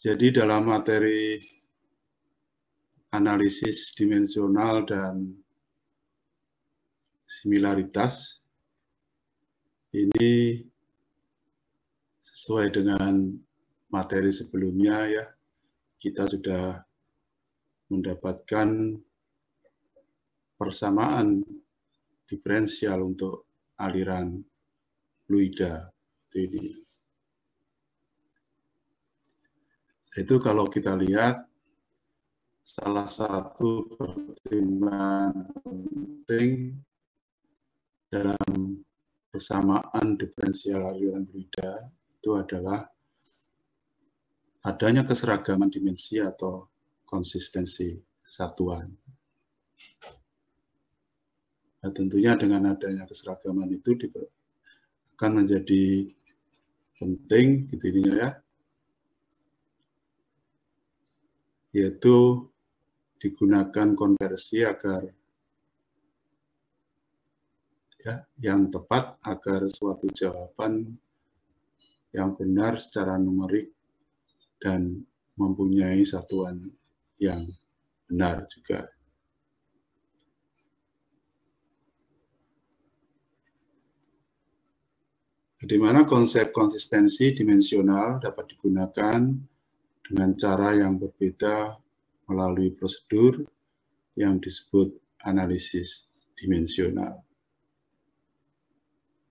Jadi dalam materi analisis dimensional dan similaritas, ini sesuai dengan materi sebelumnya ya, kita sudah mendapatkan persamaan diferensial untuk aliran fluida. Itu kalau kita lihat salah satu pertimbangan penting dalam persamaan diferensial aliran fluida itu adalah adanya keseragaman dimensi atau konsistensi satuan. Nah, tentunya dengan adanya keseragaman itu akan menjadi penting gitu ini ya, yaitu digunakan konversi agar ya, yang tepat agar suatu jawaban yang benar secara numerik dan mempunyai satuan yang benar juga. Di mana konsep konsistensi dimensional dapat digunakan dengan cara yang berbeda melalui prosedur yang disebut analisis dimensional.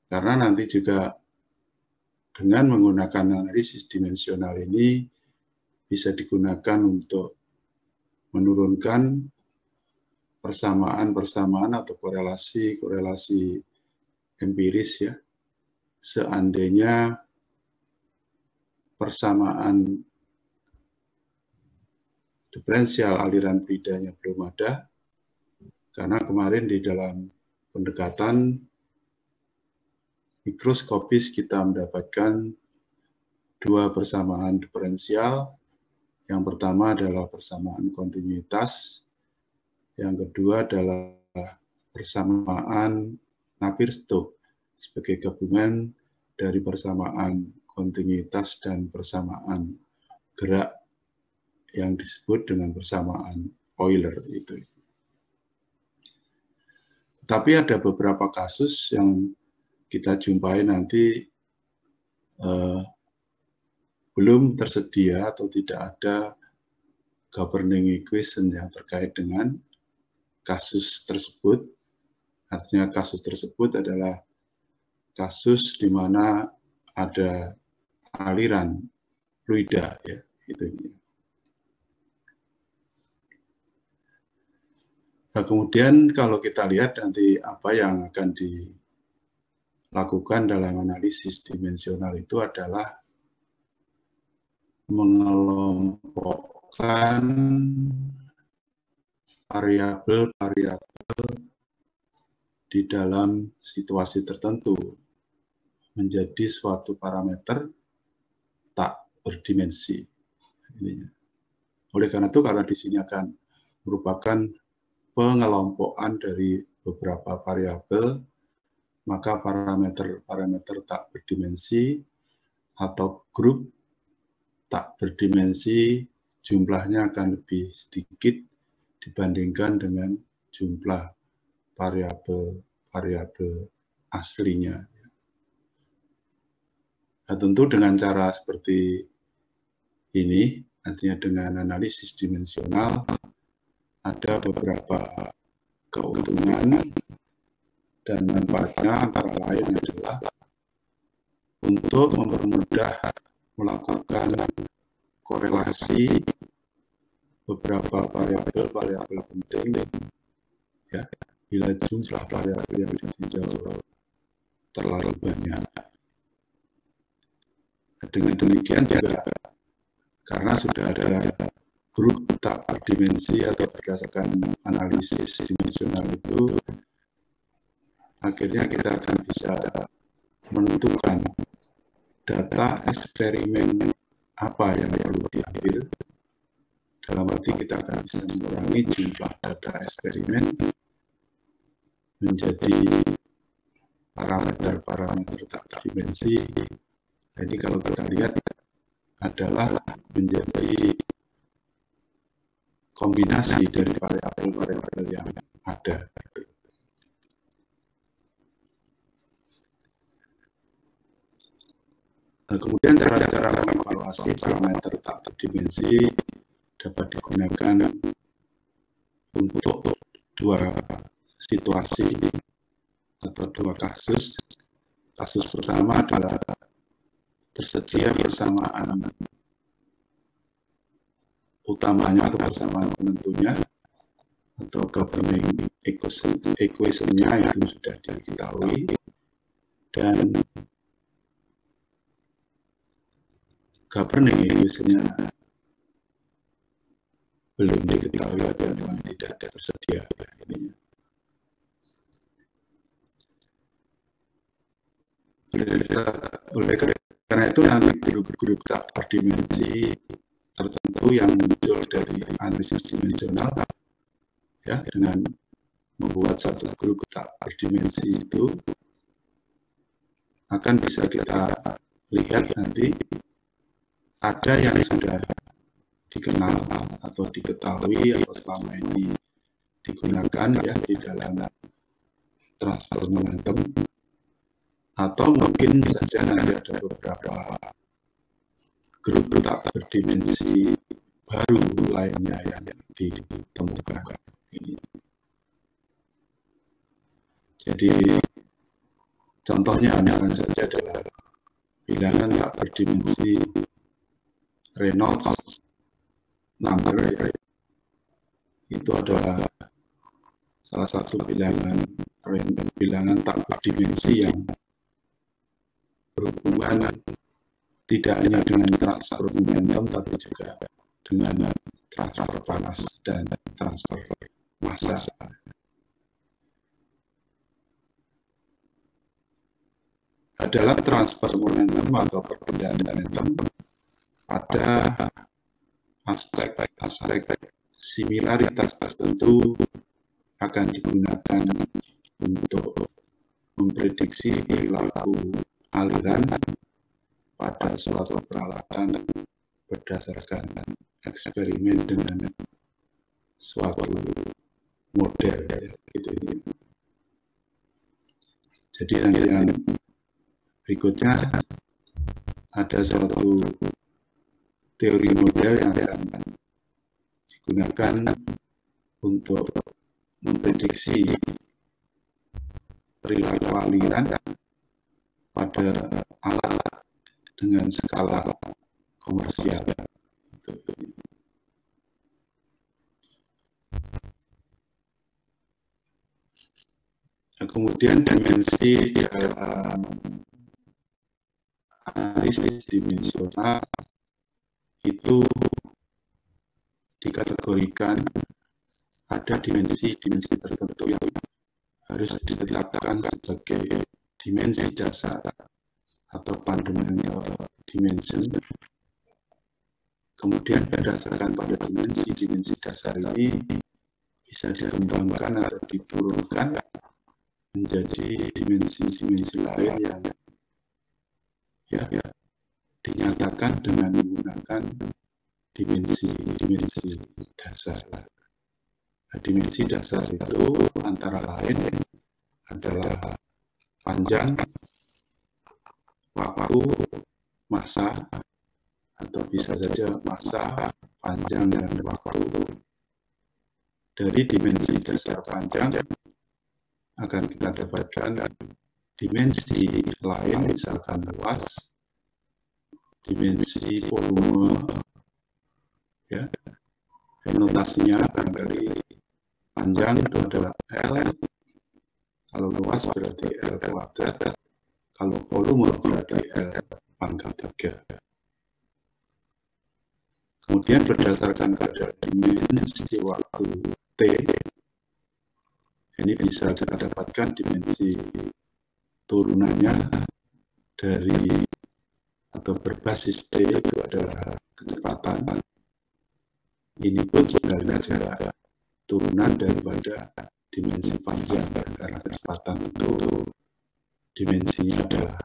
Karena nanti juga dengan menggunakan analisis dimensional ini bisa digunakan untuk menurunkan persamaan-persamaan atau korelasi-korelasi empiris ya. Seandainya persamaan diferensial aliran fluidanya belum ada, karena kemarin di dalam pendekatan mikroskopis kita mendapatkan dua persamaan diferensial. Yang pertama adalah persamaan kontinuitas, yang kedua adalah persamaan Navier-Stokes sebagai gabungan dari persamaan kontinuitas dan persamaan gerak yang disebut dengan persamaan Euler itu. Tapi ada beberapa kasus yang kita jumpai nanti belum tersedia atau tidak ada governing equation yang terkait dengan kasus tersebut. Artinya kasus tersebut adalah kasus di mana ada aliran fluida ya, itu. Nah, kemudian kalau kita lihat nanti apa yang akan dilakukan dalam analisis dimensional itu adalah mengelompokkan variabel-variabel di dalam situasi tertentu menjadi suatu parameter tak berdimensi. Oleh karena itu, karena di sini akan merupakan pengelompokan dari beberapa variabel, maka parameter-parameter tak berdimensi atau grup tak berdimensi jumlahnya akan lebih sedikit dibandingkan dengan jumlah variabel-variabel aslinya. Nah, tentu dengan cara seperti ini, artinya dengan analisis dimensional, ada beberapa keuntungan dan manfaatnya, antara lain adalah untuk mempermudah melakukan korelasi beberapa variabel penting ya, bila jumlah variabel yang ditinjau terlalu banyak. Dengan demikian juga karena sudah ada grup tak berdimensi atau berdasarkan analisis dimensional itu, akhirnya kita akan bisa menentukan data eksperimen apa yang perlu diambil. Dalam arti kita akan bisa mengurangi jumlah data eksperimen menjadi parameter-parameter tak berdimensi. Jadi kalau kita lihat adalah menjadi kombinasi dari variabel-variabel yang ada. Nah, kemudian cara-cara mengevaluasi parameter tak terdimensi dapat digunakan untuk dua situasi atau dua kasus. Kasus pertama adalah tersedia persamaan utamanya atau persamaan penentunya atau governing equation-nya itu sudah diketahui, dan governing equation-nya belum diketahui atau tidak tersedia. Oleh karena itu nanti grup-grup tak berdimensi tertentu yang muncul dari analisis dimensional, ya, dengan membuat satu grup tak berdimensi itu akan bisa kita lihat nanti ada yang sudah dikenal atau diketahui atau selama ini digunakan, ya, di dalam transfer momentum, atau mungkin saja nanti ada beberapa grup tak berdimensi baru lainnya yang ditemukan ini. Jadi contohnya misalnya saja adalah bilangan tak berdimensi Reynolds number, ya. Itu adalah salah satu bilangan tak berdimensi yang berhubungan tidak hanya dengan transfer momentum, tapi juga dengan transfer panas dan transfer massa. Dalam transfer momentum atau perpindahan momentum, ada aspek similaritas tertentu akan digunakan untuk memprediksi perilaku aliran pada suatu peralatan berdasarkan eksperimen dengan suatu model, ya, gitu. Jadi nanti yang berikutnya ada suatu teori model yang akan digunakan untuk memprediksi perilaku aliran pada alat dengan skala komersial. Nah, kemudian dimensi dalam analisis dimensional itu dikategorikan ada dimensi-dimensi tertentu yang harus ditetapkan sebagai dimensi dasar atau fundamental dimension. Kemudian berdasarkan pada dimensi-dimensi dasar ini bisa dikembangkan atau diturunkan menjadi dimensi-dimensi lain yang, ya, dinyatakan dengan menggunakan dimensi-dimensi dasar. Nah, dimensi dasar itu antara lain adalah panjang, waktu, massa, atau bisa saja massa, panjang, dan waktu. Dari dimensi dasar panjang akan kita dapatkan dimensi lain, misalkan luas, dimensi volume, ya, notasinya barangkali panjang itu adalah L, kalau luas berarti L kuadrat, kalau volume berarti L pangkat 3. Kemudian berdasarkan pada dimensi waktu T, ini bisa kita dapatkan dimensi turunannya dari atau berbasis T itu adalah kecepatan. Ini pun sebenarnya adalah turunan daripada dimensi panjang, karena kecepatan itu dimensinya adalah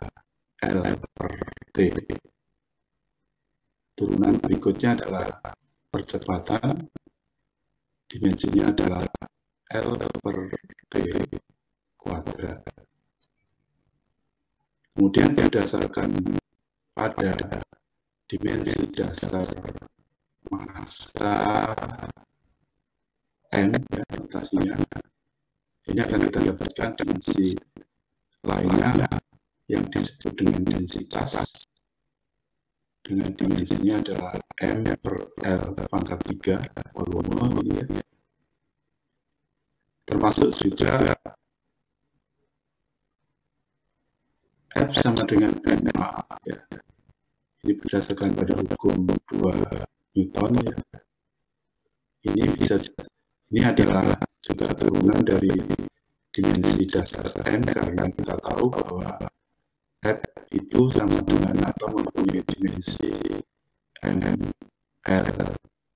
L per T. turunan berikutnya adalah percepatan, dimensinya adalah L per T kuadrat. Kemudian berdasarkan pada dimensi dasar massa M, ya, notasinya, ini akan kita dapatkan dimensi lainnya yang disebut dengan densitas, dengan dimensinya adalah M per L pangkat 3 volume ini ya. Termasuk juga F sama dengan MA ya. Ini berdasarkan pada hukum 2 Newton ya. Ini adalah juga turunan dari dimensi dasar M, karena kita tahu bahwa F itu sama dengan atau mempunyai dimensi ML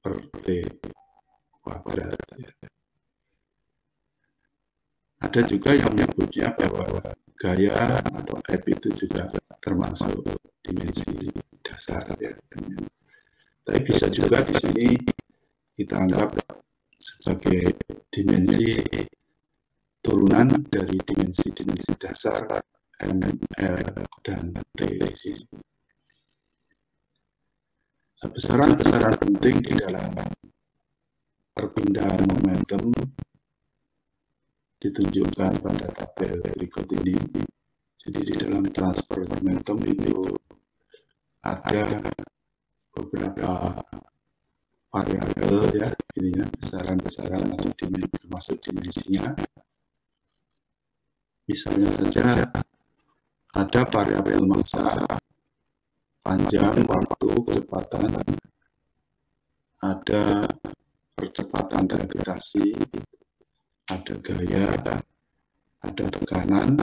per T kuadrat. Ada juga yang menyebutnya bahwa gaya atau F itu juga termasuk dimensi dasar ya. Tapi bisa juga di sini kita anggap sebagai dimensi turunan dari dimensi-dimensi dasar ML dan T di sini. Besaran-besaran penting di dalam perpindahan momentum ditunjukkan pada tabel berikut ini. Jadi di dalam transfer momentum itu ada beberapa variabel ya, ininya besaran-besaran atau termasuk dimensinya. Misalnya saja ada variabel massa, panjang, waktu, kecepatan, ada percepatan gravitasi, ada gaya, ada tekanan,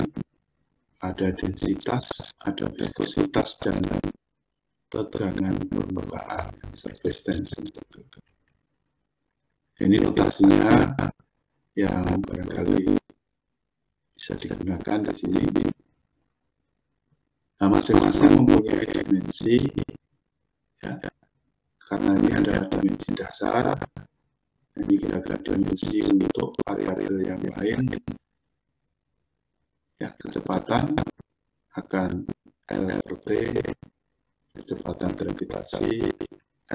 ada densitas, ada viskositas, dan tegangan permukaan, surface tension. Ini notasinya yang barangkali bisa digunakan di sini. Nah, masing-masing mempunyai dimensi, ya, karena ini adalah dimensi dasar. Ini kira-kira dimensi untuk variabel yang lain. Ya, kecepatan akan L per T, kecepatan gravitasi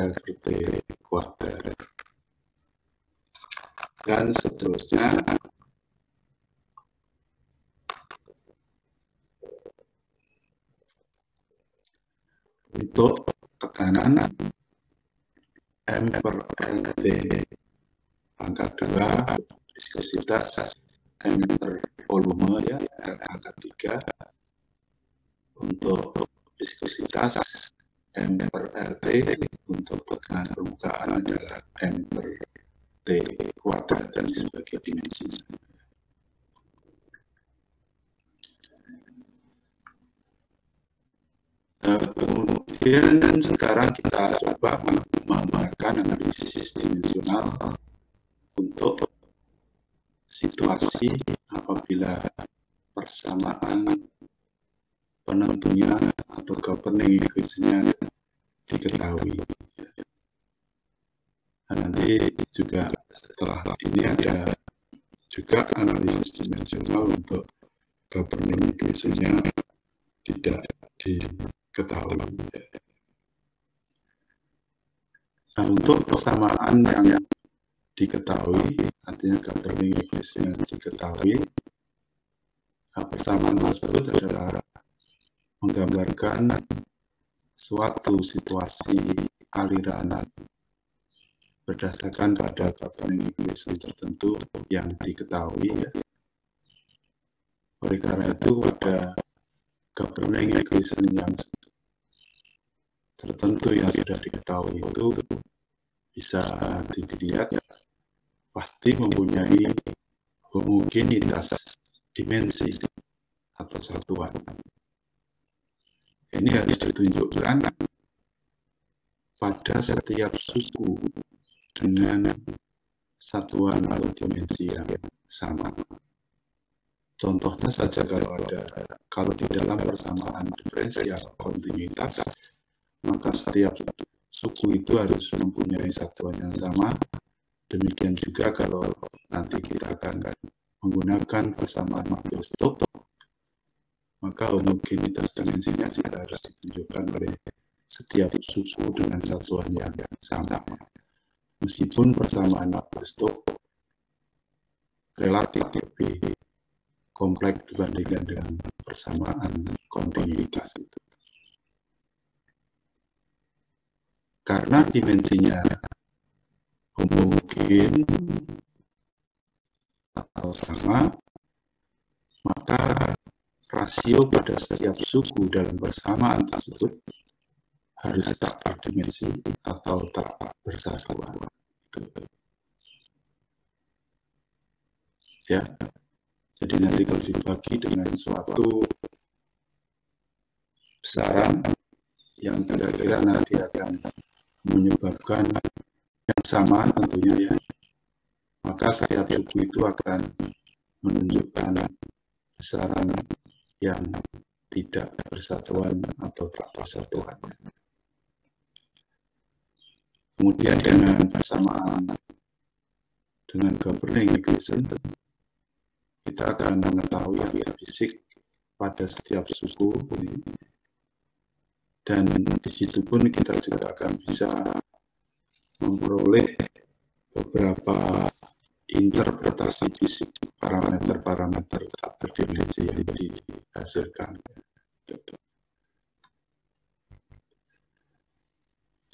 L per T kuadrat, dan seterusnya. Untuk tekanan M per LT pangkat 2, viskositas M per volume ya, L pangkat 3. Untuk viskositas M per LT, untuk tekanan permukaan adalah M per T kuadrat dan sebagai dimensi. Kemudian sekarang kita coba menggunakan analisis dimensional untuk situasi apabila persamaan penentunya atau governing equation-nya diketahui. Nah, nanti juga setelah ini ada juga analisis dimensional untuk governing equation-nya tidak diketahui. Nah, untuk persamaan yang diketahui, artinya governing equation yang diketahui, nah, persamaan tersebut adalah menggambarkan suatu situasi aliran berdasarkan pada governing equation tertentu yang diketahui. Ya. Oleh karena itu, pada governing equation yang tertentu yang sudah diketahui itu bisa dilihat pasti mempunyai homogenitas dimensi atau satuan. Ini harus ditunjukkan pada setiap suku dengan satuan atau dimensi yang sama. Contohnya saja kalau di dalam persamaan diferensial kontinuitas, maka setiap suku itu harus mempunyai satuan yang sama. Demikian juga kalau nanti kita akan menggunakan persamaan Navier-Stokes, maka homogenitas dimensinya juga harus ditunjukkan oleh setiap suku dengan satuan yang sama. Meskipun persamaan Navier-Stokes relatif lebih kompleks dibandingkan dengan persamaan kontinuitas itu. Karena dimensinya homogen atau sama, maka rasio pada setiap suku dalam persamaan tersebut harus tak berdimensi atau tak bersatuan. Ya, jadi nanti kalau dibagi dengan suatu besaran yang kira-kira nanti akan menyebabkan yang sama tentunya ya, maka setiap suku itu akan menunjukkan besaran yang tidak bersatuan atau tak bersatuan. Kemudian dengan persamaan dengan governing equation, kita akan mengetahui arti fisik pada setiap suku ini. Dan di situ pun kita juga akan bisa memperoleh beberapa interpretasi fisik parameter-parameter tak berdimensi yang dihasilkan.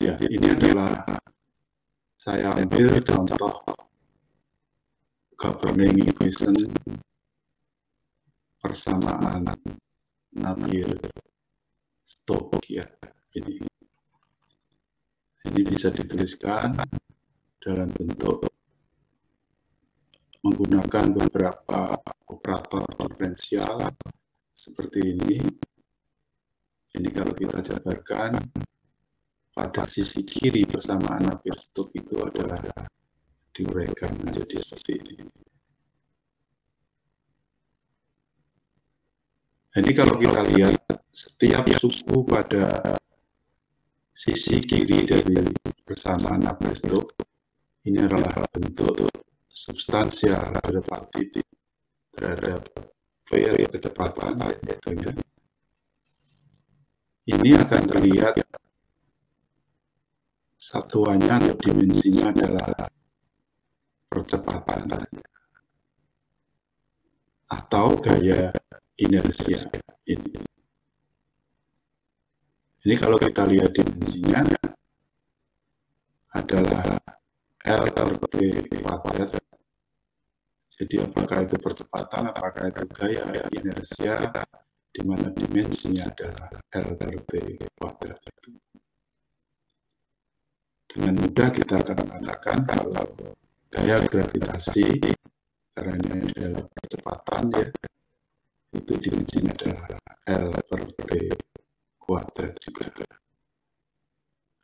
Ya, ini adalah saya ambil contoh governing equation persamaan Navier-Stokes ya. Ini bisa dituliskan dalam bentuk menggunakan beberapa operator diferensial seperti ini. Ini kalau kita jabarkan pada sisi kiri persamaan Navier-Stokes itu adalah diuraikan menjadi seperti ini. Jadi kalau kita lihat setiap suku pada sisi kiri dari persamaan Navier-Stokes ini adalah bentuk substansial derivatif terhadap V kecepatan. Ini akan terlihat satuannya atau dimensinya adalah percepatan atau gaya inersia ini. Ini kalau kita lihat dimensinya adalah L per T kuadrat. Jadi apakah itu percepatan, apakah itu gaya inersia, di mana dimensinya adalah L per T kuadrat. Dengan mudah kita akan mengatakan kalau gaya gravitasi, karena ini adalah percepatan ya, itu dimensinya adalah L per T kuadrat juga.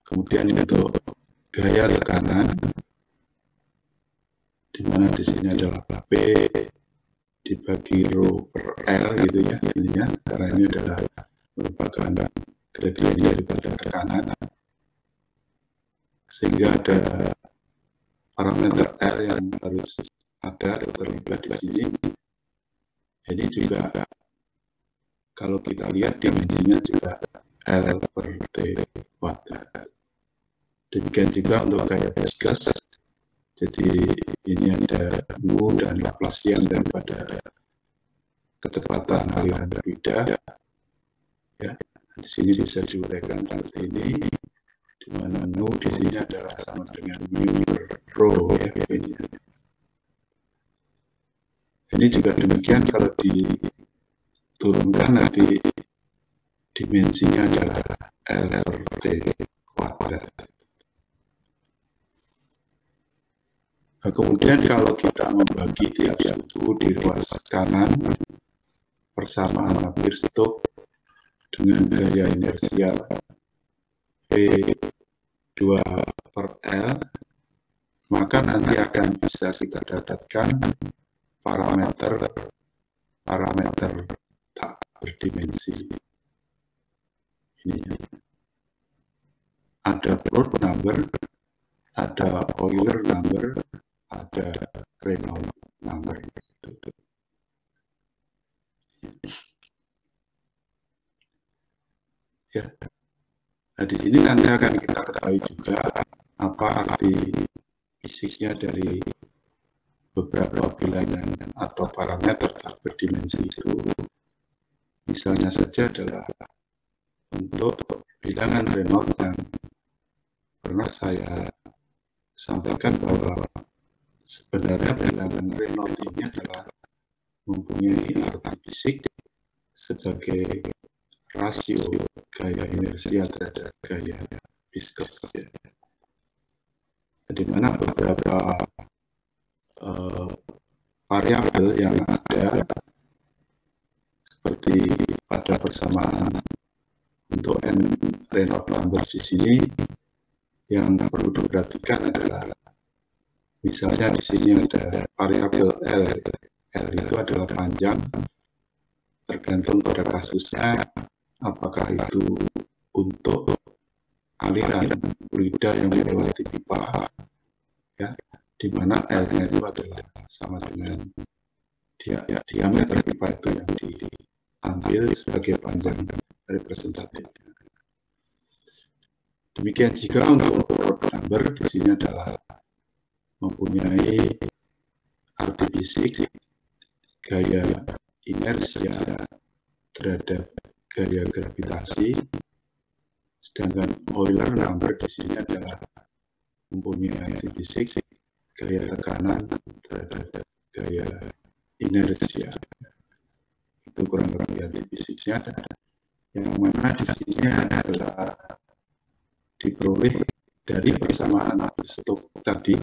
Kemudian untuk gaya tekanan, di mana di sini adalah P dibagi rho per L gitu ya, ini ya, karena ini adalah merupakan gradien daripada tekanan, sehingga ada parameter L yang harus ada terlibat di sini. Ini juga kalau kita lihat dimensinya juga L per T kuadrat. Demikian juga untuk gaya viscous. Jadi ini ada mu dan Laplacian daripada kecepatan aliran fluida. Ya, di sini bisa diuraikan seperti ini, di mana mu di sini adalah sama dengan mu per rho ya ini. Ini juga demikian kalau diturunkan nanti dimensinya adalah L per T kuadrat. Nah, kemudian kalau kita membagi tiap suku di ruas kanan persamaan Navier-Stokes dengan gaya inersia V2 per L, maka nanti akan bisa kita dapatkan parameter tak berdimensi. Ini ada ada Prot number, ada Euler number, ada Reynolds number. Ya. Nah, di sini nanti akan kita ketahui juga apa arti fisiknya dari beberapa bilangan atau parameter tak berdimensi itu. Misalnya saja adalah untuk bilangan Reynolds yang pernah saya sampaikan bahwa sebenarnya bilangan Reynolds ini adalah mempunyai arti fisik sebagai rasio gaya inersia terhadap gaya viskus, ya. Di mana beberapa variabel yang ada seperti pada persamaan untuk n Reynolds number di sini yang perlu diperhatikan adalah misalnya di sini ada variabel L. L itu adalah panjang tergantung pada kasusnya, apakah itu untuk aliran fluida yang melewati pipa, ya, di mana L-nya itu adalah sama dengan diameter pipa itu yang diambil sebagai panjang representatif. Demikian jika untuk Prot number di sini adalah mempunyai arti fisik gaya inersia terhadap gaya gravitasi, sedangkan Euler number di sini adalah mempunyai arti fisik gaya tekanan terhadap gaya inersia. Itu kurang lebih arti fisiknya, yang mana di sini adalah diperoleh dari persamaan Stokes tadi,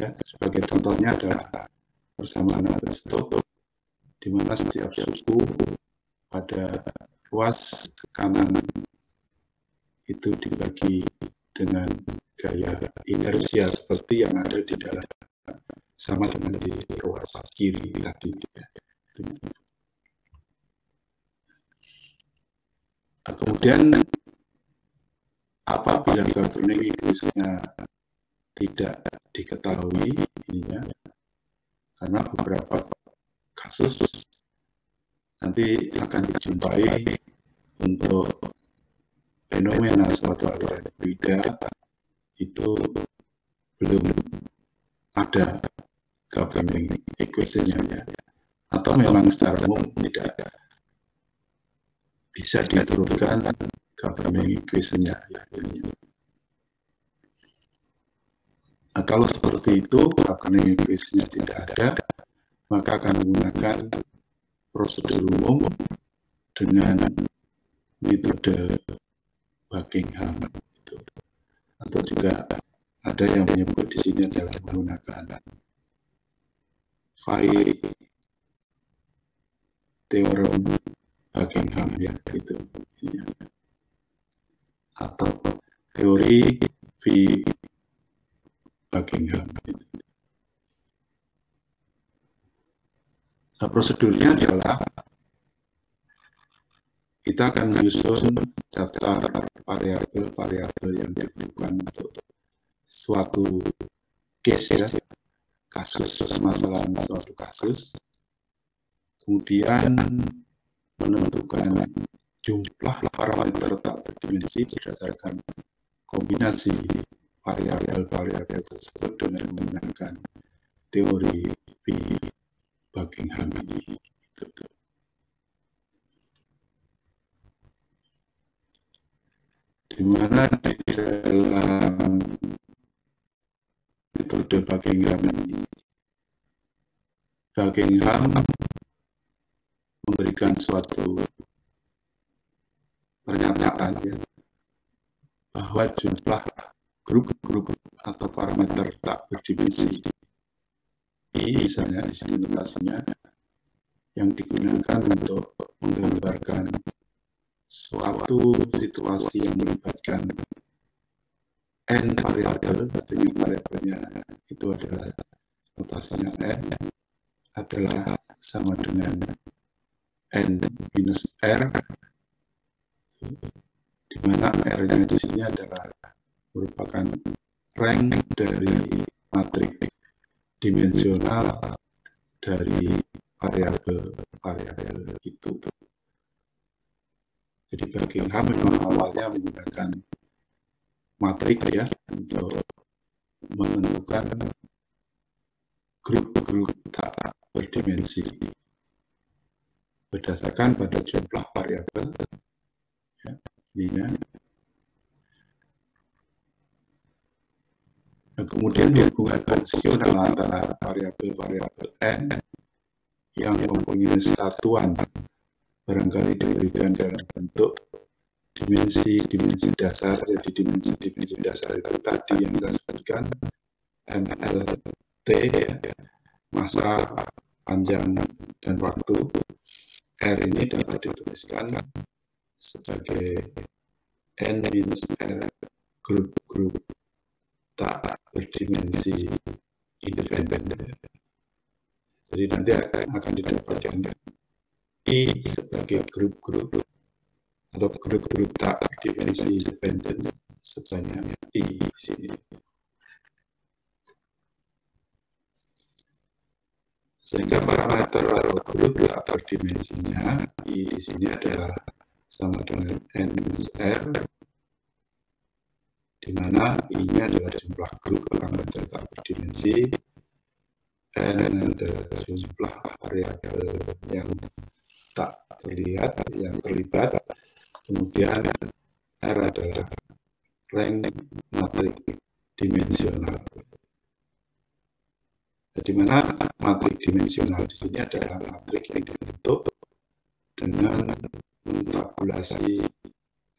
ya. Sebagai contohnya adalah persamaan Stokes, di mana setiap suku pada ruas kanan itu dibagi dengan gaya inersia seperti yang ada di dalam, sama dengan di ruas kiri tadi. Kemudian apabila governing equation-nya tidak diketahui ininya, karena beberapa kasus nanti akan dijumpai untuk fenomena suatu aliran fluida itu belum ada governing equation-nya, ya. Atau memang secara umum tidak bisa diturunkan governing equation-nya, ya. Nah, kalau seperti itu governing equation-nya tidak ada, maka akan menggunakan prosedur umum dengan metode Buckingham itu. Atau juga ada yang menyebut di sini adalah menggunakan phi teorem Buckingham, ya, itu. Atau teori phi Buckingham. Nah, prosedurnya adalah kita akan menyusun daftar variabel-variabel yang dibutuhkan untuk suatu case, ya, kasus permasalahan suatu kasus, kemudian menentukan jumlah parameter tak berdimensi berdasarkan kombinasi variabel-variabel tersebut dengan menggunakan teori phi Buckingham ini. Di mana di dalam metode Buckingham ini, Buckingham memberikan suatu pernyataan, ya, bahwa jumlah grup-grup atau parameter tak berdimensi I, misalnya di sini notasinya, yang digunakan untuk menggambarkan suatu situasi yang melibatkan n variabel, artinya variabelnya itu adalah notasinya n, adalah sama dengan n minus r, di mana r-nya di sini adalah merupakan rank dari matrik dimensional dari variabel itu. Jadi Buckingham memang awalnya menggunakan matrik ya untuk menentukan grup-grup tak berdimensi berdasarkan pada jumlah variabel ya, ininya. Nah, kemudian hubungan fungsional antara variabel-variabel n yang mempunyai satuan barangkali diberikan dalam bentuk dimensi dasar. Jadi dimensi dasar itu tadi yang saya sebutkan MLT ya, masa, panjang, dan waktu. R ini dapat dituliskan sebagai N-R grup-grup tak berdimensi independen. Jadi nanti akan didapatkan I sebagai grup-grup atau grup-grup tak berdimensi independen sebanyak I di sini. Sehingga parameter atau grup tak berdimensinya I di sini adalah sama dengan N-R, di mana I-nya adalah jumlah grup parameter tak berdimensi, N adalah jumlah variabel yang tak terlihat, yang terlibat, kemudian R adalah rank matrik dimensional. Di mana matrik dimensional di sini adalah matrik yang dibentuk dengan mentabulasi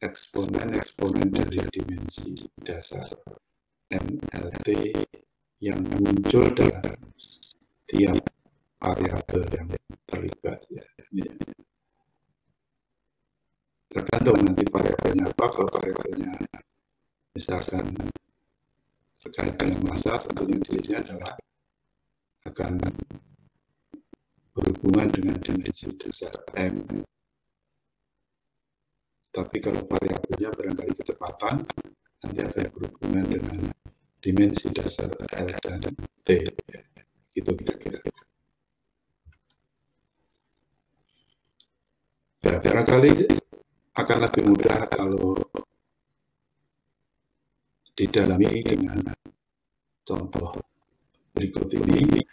eksponen dari dimensi dasar MLT yang muncul dalam tiap variabel yang terlibat. Ya. Tergantung nanti variabelnya apa. Kalau variabelnya misalkan terkait dengan massa, tentunya di sini adalah akan berhubungan dengan dimensi dasar M. Tapi kalau variabelnya barangkali kecepatan, nanti akan berhubungan dengan dimensi dasar L dan T. Ya. Gitu kira-kira. Ya, barangkali akan lebih mudah kalau didalami dengan contoh berikut ini.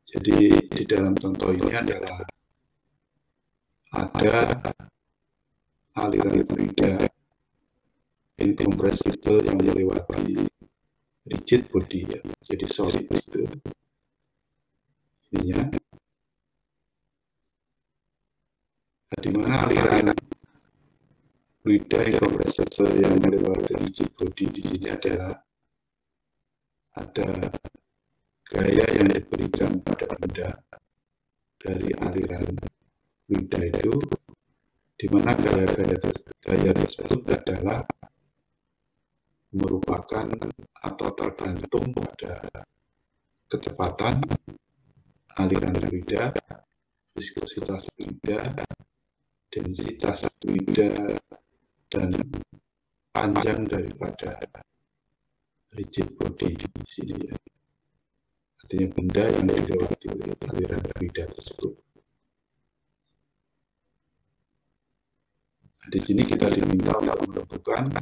Jadi di dalam contoh ini adalah ada aliran fluida incompressible yang melewati rigid body ya. Jadi solid itu ininya. Nah, di mana aliran fluida incompressible yang melewati rigid body di sini adalah ada gaya yang diberikan pada benda dari aliran fluida itu, di mana gaya tersebut adalah merupakan atau tergantung pada kecepatan aliran fluida, viskositas fluida, densitas fluida, dan panjang daripada rigid body di sini ya. Artinya benda yang dilewati oleh aliran fluida tersebut. Nah, di sini kita diminta untuk menentukan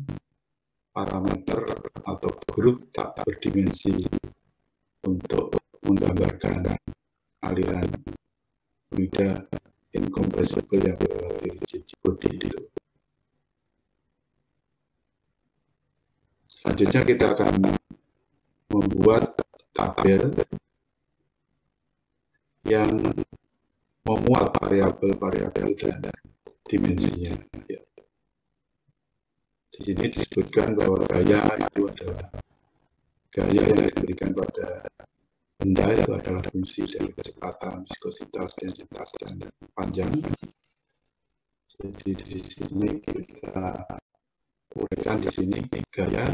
parameter atau grup tak berdimensi untuk menggambarkan aliran fluida incompressible yang melewati rigid body itu. Selanjutnya kita akan membuat tabel yang memuat variabel-variabel dan dimensinya. Ya. Di sini disebutkan bahwa gaya itu adalah gaya yang diberikan pada benda, itu adalah fungsi dari kecepatan, viskositas, densitas, dan panjang. Jadi di sini kita uraikan di sini gaya,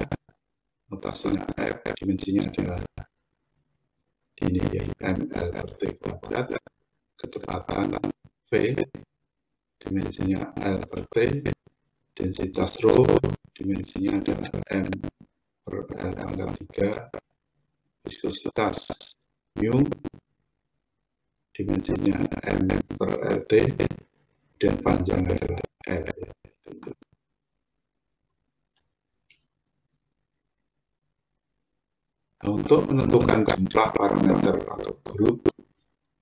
notasinya F, dimensinya adalah ini ya, MLRT kuadrat, kecepatan V, dimensinya L per T, densitas rho, dimensinya adalah M per L pangkat 3, viskositas mu dimensinya M per LT, dan panjang adalah L. Nah, untuk menentukan jumlah parameter atau grup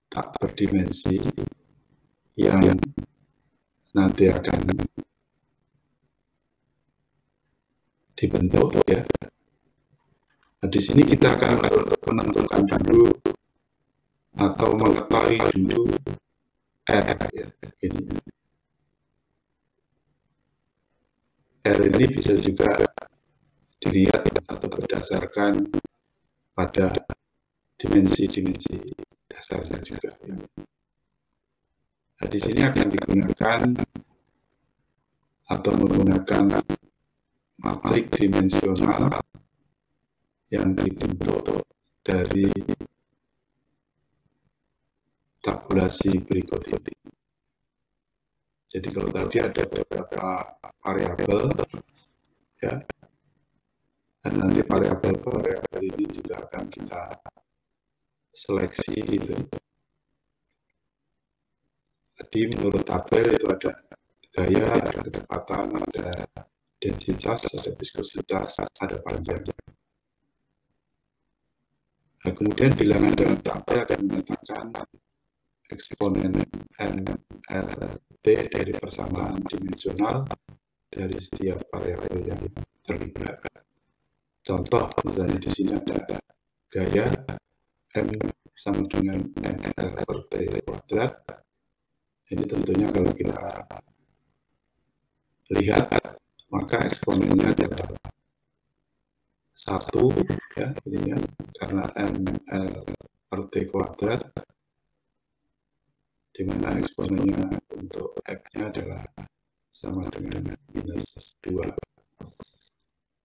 tak berdimensi yang nanti akan dibentuk, ya. Nah, di sini kita akan menentukan dulu atau mengetahui dulu R, ya. Ini R ini bisa juga dilihat atau berdasarkan pada dimensi-dimensi dasarnya juga. Nah, di sini akan digunakan atau menggunakan matrik dimensional yang dibentuk dari tabulasi berikut ini. Jadi kalau tadi ada beberapa variabel, ya, dan nanti variabel ini juga akan kita seleksi gitu. Tadi menurut tabel itu ada gaya, ada kecepatan, ada densitas, ada viskositas, ada panjang. Nah, kemudian bilangan dalam tabel akan menyatakan eksponen NLT dari persamaan dimensional dari setiap variabel yang terlibat. Contoh, misalnya di sini ada gaya M sama dengan NL per T kuadrat. Ini tentunya kalau kita lihat, maka eksponennya adalah 1, ya, ini ya, karena NL per T kuadrat, di mana eksponennya untuk F-nya adalah sama dengan minus 2.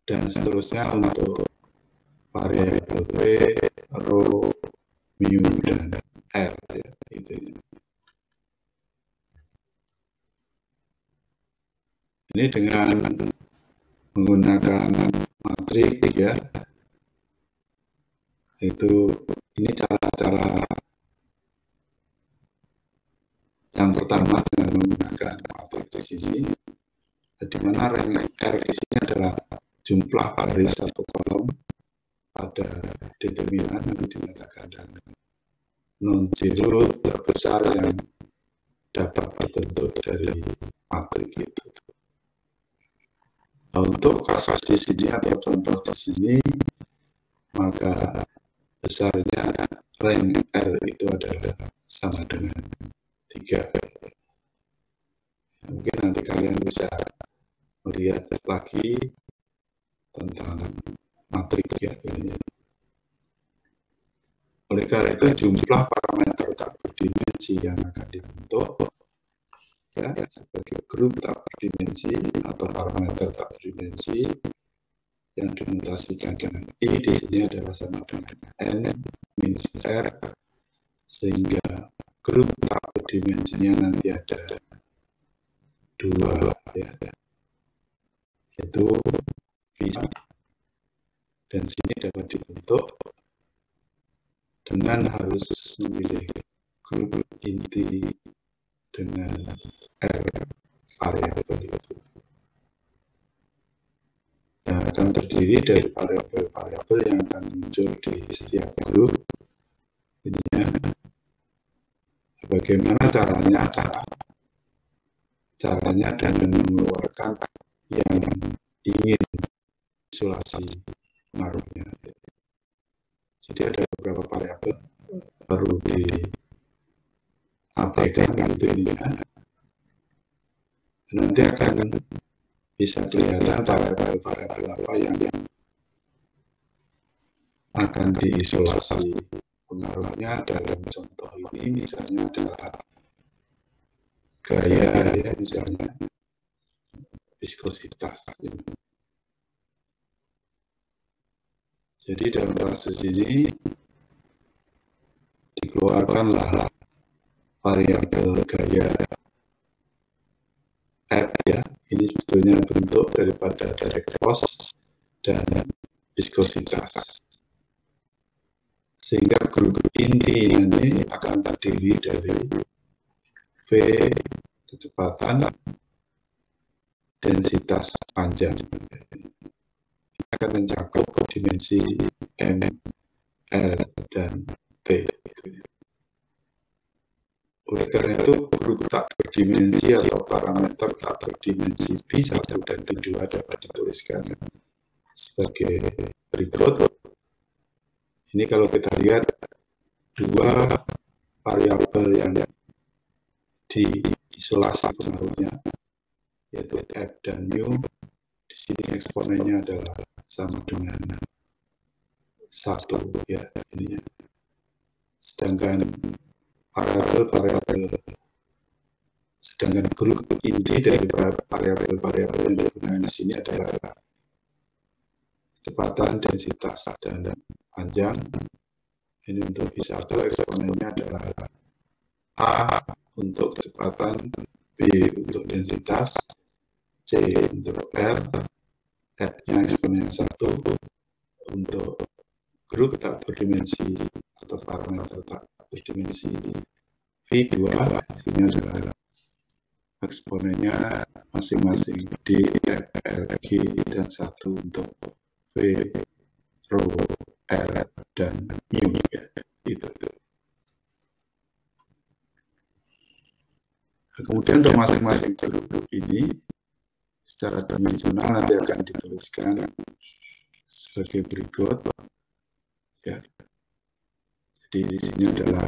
Dan seterusnya untuk variabel P, rho, mu, dan R, ya, itu. Ini dengan menggunakan matrik, ya, itu ini cara-cara yang pertama dengan menggunakan matrik di sini, di mana rank R di sini adalah jumlah baris satu kolom pada determinan yang dinyatakan dan non-zero terbesar yang dapat dibentuk dari matrik itu. Nah, untuk kasus di sini atau contoh di sini, maka besarnya rank R itu adalah sama dengan 3. Mungkin nanti kalian bisa melihat lagi tentang matrik, ya, ini. Oleh karena itu jumlah parameter tak berdimensi yang akan dibentuk, ya, sebagai grup tak berdimensi atau parameter tak berdimensi yang dinotasikan dengan I di sini adalah sama dengan N minus R, sehingga grup tak berdimensinya nanti ada 2, ya, yaitu V, dan sini dapat dibentuk dengan harus memilih grup inti dengan R variabel itu. Yang akan terdiri dari variabel-variabel yang akan muncul di setiap grup. Ini, ya. Bagaimana caranya adalah dengan mengeluarkan yang ingin isolasi pengaruhnya. Jadi ada beberapa variabel perlu diabaikan gitu ini, ya. Nanti akan bisa kelihatan variabel apa yang akan diisolasi pengaruhnya. Dalam contoh ini misalnya adalah gaya, ya, misalnya viskositas. Jadi dalam kasus ini dikeluarkanlah variabel gaya F ya, ini sebetulnya bentuk daripada direct force dan viskositas. Sehingga grup inti ini akan terdiri dari V kecepatan, densitas panjang. Ini akan mencakup dimensi M, L, dan T. Oleh karena itu, grup tak berdimensi atau parameter tak berdimensi V1 dan V2 dapat dituliskan sebagai berikut. Ini kalau kita lihat dua variabel yang diisolasi pengaruhnya, yaitu F dan mu. Di sini eksponennya adalah sama dengan 1 ya, ini ya. Sedangkan grup inti dari variabel yang digunakan di sini adalah kecepatan, densitas, dan panjang. Ini untuk V1 eksponennya adalah A untuk kecepatan, B untuk densitas, C untuk R, F-nya eksponen 1 untuk grup tak berdimensi atau parameter tak berdimensi V2, ini adalah eksponennya masing-masing D, F, L, G, dan 1 untuk V, rho, R, dan mu ya, itu. Kemudian untuk masing-masing grup ini secara dimensional nanti akan dituliskan sebagai berikut ya. Jadi di sini adalah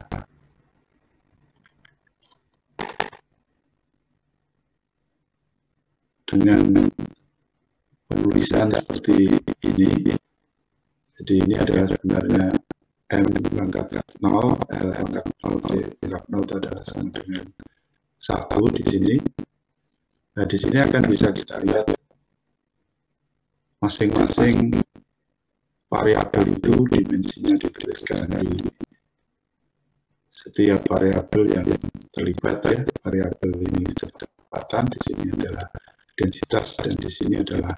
dengan penulisan seperti ini. Jadi ini adalah sebenarnya M pangkat 0, L pangkat 0, C pangkat 0 itu adalah sama dengan 1 di sini. Nah, di sini akan bisa kita lihat masing-masing variabel itu dimensinya dituliskan di setiap variabel yang terlibat ya. Variabel ini kecepatan, di sini adalah densitas, dan di sini adalah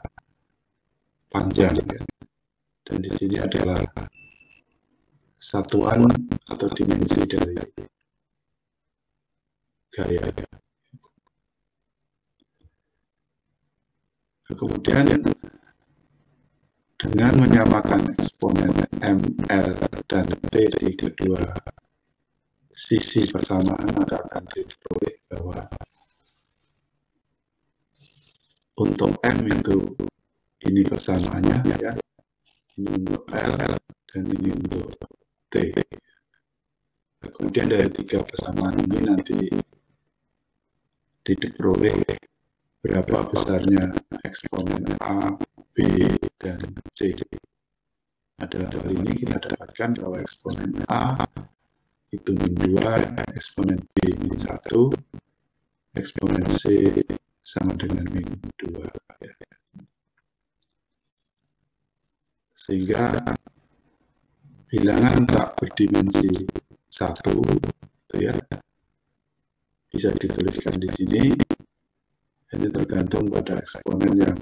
panjang ya. Dan di sini adalah satuan atau dimensi dari gaya. Kemudian dengan menyamakan eksponen M, L, dan T di kedua sisi bersamaan, maka akan diperoleh bahwa untuk M itu ini persamaannya ya, ini untuk L dan ini untuk T. Nah, kemudian dari tiga persamaan ini nanti diperoleh berapa besarnya eksponen A, B, dan C. Nah, dalam hal ini kita dapatkan bahwa eksponen A itu min 2, eksponen B min 1, eksponen C sama dengan min 2. Ya. Sehingga bilangan tak berdimensi 1 itu ya bisa dituliskan di sini. Ini tergantung pada eksponen yang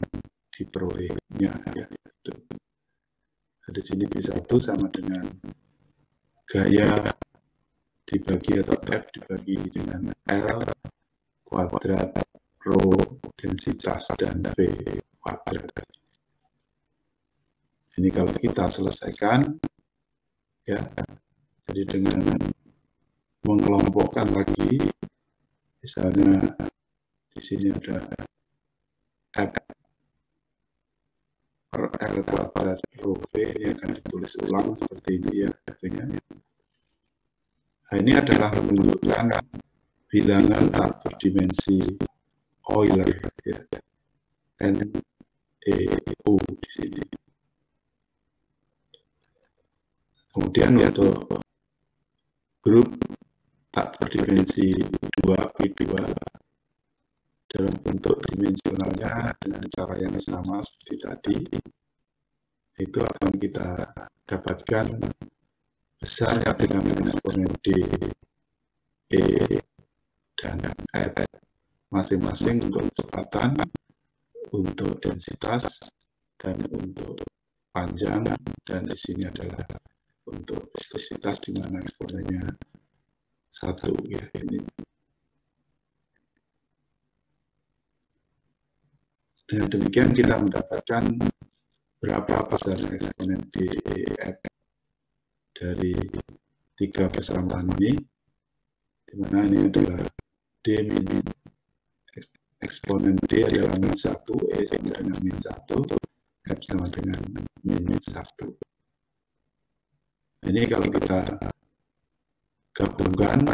diperolehnya ya. Itu. Nah, di sini B1 sama dengan gaya dibagi atau F dibagi dengan L kuadrat rho densitas dan V kuadrat. Ini kalau kita selesaikan ya, jadi dengan mengelompokkan lagi, misalnya di sini ada F per L kuadrat rho V, ini akan ditulis ulang seperti ini ya, artinya. Nah, ini adalah menunjukkan bilangan tak berdimensi Euler ya, NEU di sini. Kemudian untuk grup tak berdimensi 2p2 dalam bentuk dimensionalnya dengan cara yang sama seperti tadi, itu akan kita dapatkan besar dengan eksponen D, E, dan F masing-masing untuk kecepatan, untuk densitas, dan untuk panjang, dan di sini adalah untuk viskositas di mana eksponennya 1 ya ini. Dengan demikian kita mendapatkan berapa besar eksponen dEf dari 3 persamaan ini, di mana ini adalah D min eksponen D adalah min 1, E sama dengan min 1, F sama dengan min 1. Ini kalau kita gabungkan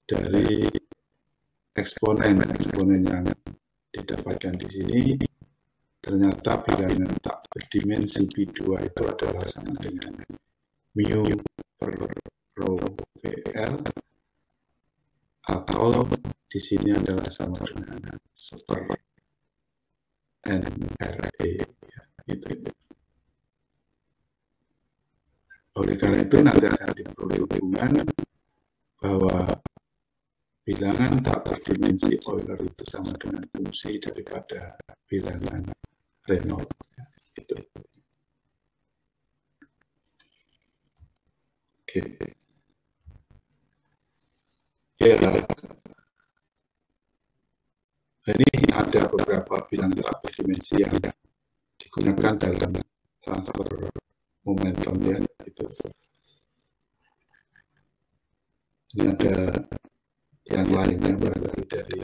dari eksponen yang didapatkan di sini, ternyata bilangan tak berdimensi B2 itu adalah sama dengan mu per rho VL, atau di sini adalah sama dengan seper NRE. Ya, itu. Oleh karena itu nanti akan diperoleh hubungan bahwa bilangan tak berdimensi Euler itu sama dengan fungsi daripada bilangan Reynolds. Itu. Oke. Ya. Ini ada beberapa bilangan tak berdimensi yang digunakan dalam transfer momentum ya. Itu. Ini ada yang lainnya barangkali dari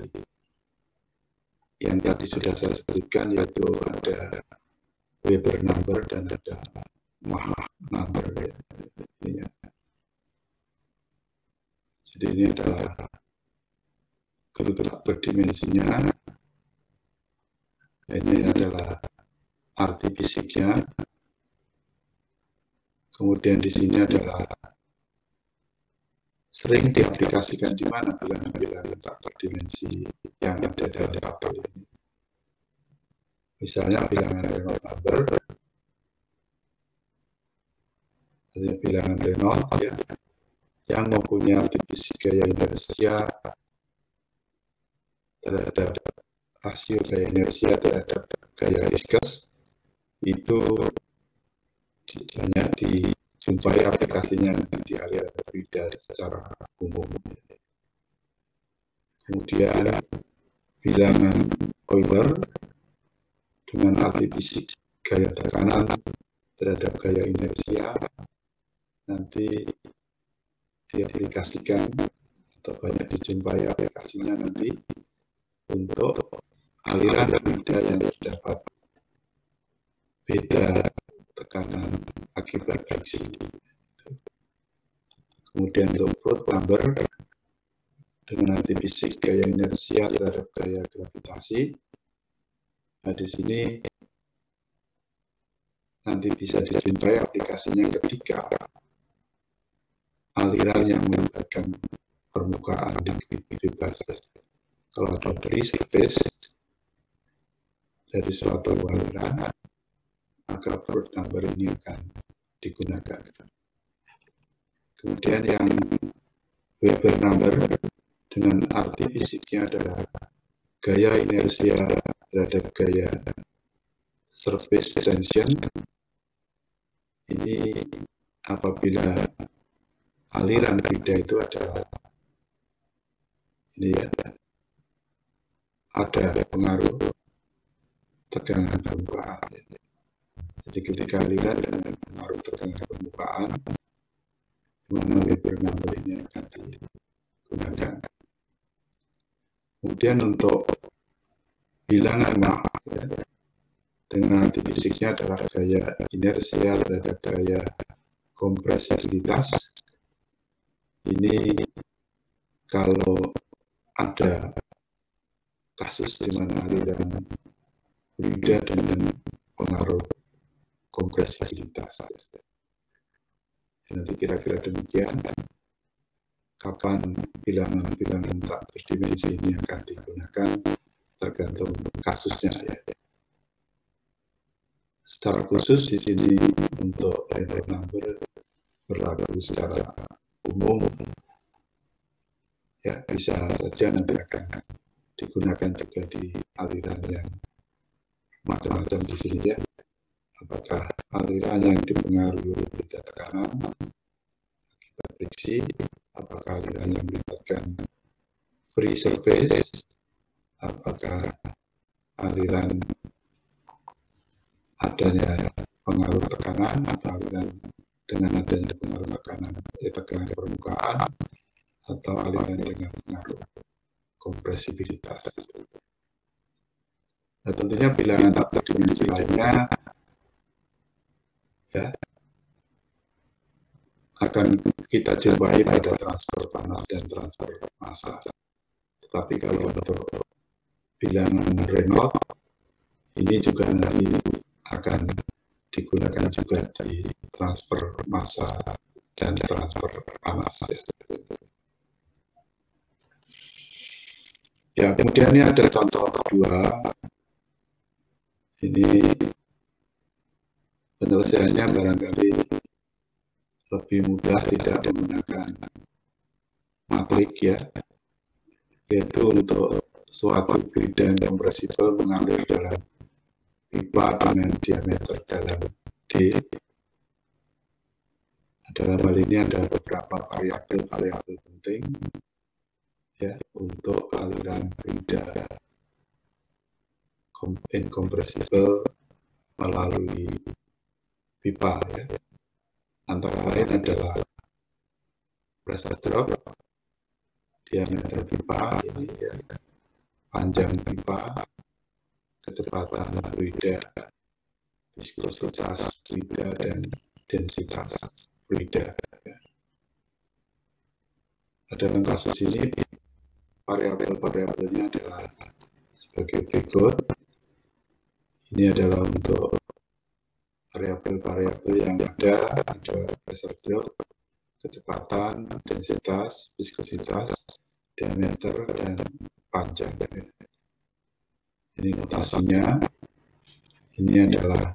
yang tadi sudah saya sebutkan, yaitu ada Weber number dan ada Mach number ya. Ini ya. Jadi ini adalah gerak berdimensinya. Ini adalah arti fisiknya. Kemudian di sini adalah sering diaplikasikan di mana bilangan-bilangan tak berdimensi yang ada dalam tabel ini. Misalnya bilangan Reynolds number, bilangan Reynolds ya, yang mempunyai arti fisik gaya inersia terhadap rasio gaya inersia terhadap gaya viskas, itu banyak dijumpai aplikasinya di aliran fluida secara umum. Kemudian bilangan Euler dengan arti fisik gaya tekanan terhadap gaya inersia nanti diaplikasikan atau banyak dijumpai aplikasinya nanti untuk aliran fluida yang terdapat beda tekanan akibat friksi. Kemudian untuk Roth number dengan arti fisik gaya inersia terhadap gaya gravitasi. Nah, di sini nanti bisa dijumpai aplikasinya ketika aliran yang melibatkan permukaan liquid bebas. Kalau ada free space dari suatu aliran, maka Roth number ini akan digunakan. Kemudian yang Weber number dengan arti fisiknya adalah gaya inersia terhadap gaya surface tension. Ini apabila aliran fluida itu adalah ini ya, ada pengaruh tegangan permukaan. Jadi ketika aliran dengan pengaruh tegangan permukaan, di mana Weber number ini akan digunakan. Kemudian untuk bilangan Mach ya, dengan arti fisiknya adalah gaya inersia terhadap gaya kompresibilitas. Ini kalau ada kasus di mana aliran fluida dengan pengaruh kompresibilitas. Nanti kira-kira demikian kapan bilangan-bilangan tak berdimensi ini akan digunakan tergantung kasusnya ya. Secara khusus di sini untuk Reynolds number berlaku secara umum ya, bisa saja nanti akan digunakan juga di aliran yang macam-macam di sini ya. Apakah aliran yang dipengaruhi oleh beda tekanan akibat friksi, apakah aliran yang melibatkan free surface, apakah aliran adanya pengaruh tekanan atau aliran dengan adanya pengaruh tekanan tekanan permukaan, atau aliran dengan pengaruh kompresibilitas. Nah, tentunya bilangan tata dimensi lainnya ya akan kita jumpai pada transfer panas dan transfer massa. Tetapi kalau untuk bilangan Reynolds ini juga nanti akan digunakan juga di transfer massa dan transfer panas. Ya, kemudian ini ada contoh kedua. Ini penyelesaiannya barangkali lebih mudah, tidak menggunakan matrik ya, yaitu untuk suatu bidang kompresibel mengalir dalam pipa dengan diameter dalam D. Dalam hal ini ada beberapa variabel penting ya untuk aliran fluida incompressible melalui pipa ya. Antara lain adalah pressure drop, diameter pipa ini ya, panjang pipa, kecepatan fluida, viskositas fluida, dan densitas fluida. Dalam kasus ini variabel-variabelnya adalah sebagai berikut. Ini adalah untuk variabel-variabel yang ada pressure drop, kecepatan, densitas, viskositas, diameter, dan panjang. Ini notasinya. Ini adalah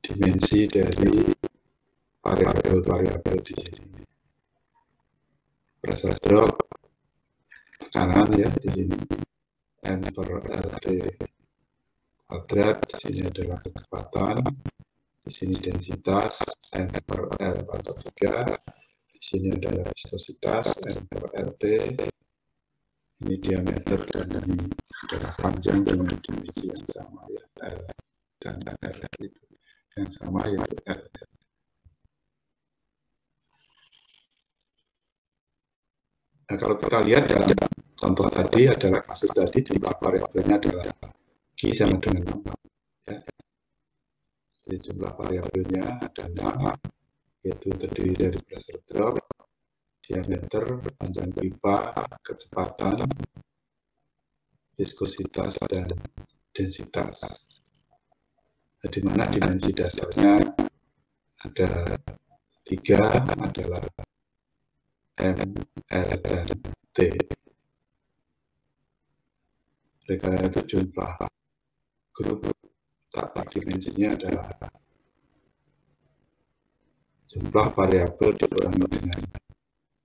dimensi dari variabel-variabel di sini. Pressure drop, tekanan ya di sini, M per LT kuadrat, di sini adalah kecepatan, di sini densitas, M per L pangkat 3, di sini adalah viskositas, M per LT, ini diameter, dan ini adalah panjang dengan dimensi yang sama ya, L dan L itu yang sama yaitu L. Nah, kalau kita lihat dalam contoh tadi adalah kasus tadi jumlah variabelnya adalah Q sama dengan 6. Ya. Jadi jumlah variabelnya ada 6, yaitu terdiri dari pressure drop, diameter, panjang pipa, kecepatan, viskositas, dan densitas. Nah, di mana dimensi dasarnya ada 3, adalah M, L, dan T. Oleh karena itu jumlah grup tata dimensinya adalah jumlah variabel dikurangi dengan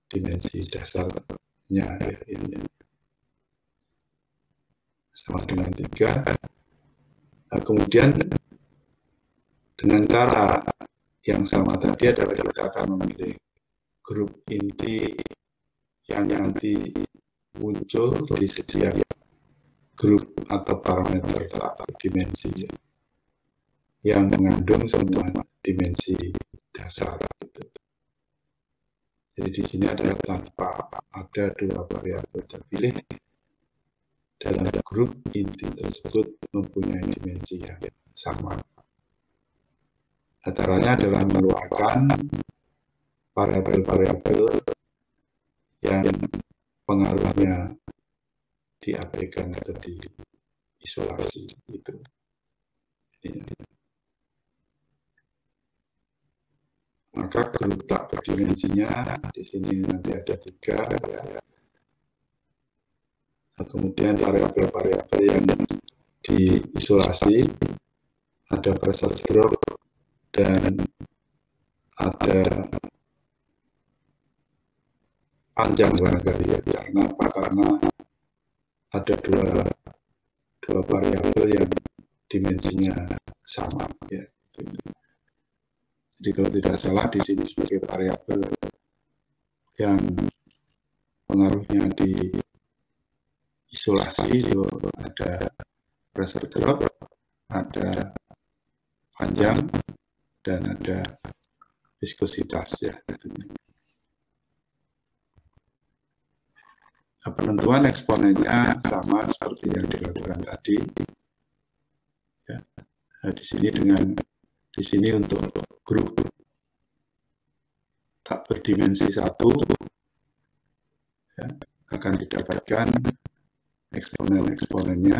dimensi dasarnya ya, ini sama dengan 3. Nah, kemudian dengan cara yang sama tadi adalah kita akan memilih grup inti yang nanti muncul di setiap grup atau parameter tata dimensi yang mengandung semua dimensi dasar. Jadi di sini adalah tanpa ada 2 variabel terpilih dalam grup inti tersebut mempunyai dimensi yang sama. Caranya adalah mengeluarkan variabel-variabel yang pengaruhnya diabaikan atau diisolasi itu. Maka grup tak berdimensinya di sini nanti ada 3 ya. Nah, kemudian variabel-variabel yang diisolasi ada pressure drop dan ada panjang barangkali ya. Karena apa? Karena ada dua variabel yang dimensinya sama, ya. Jadi kalau tidak salah di sini sebagai variabel yang pengaruhnya di isolasi itu ada pressure drop, ada panjang, dan ada viskositas, ya. Nah, penentuan eksponennya sama seperti yang dilakukan tadi. Ya. Nah, di sini untuk grup tak berdimensi 1 ya, akan didapatkan eksponen-eksponennya,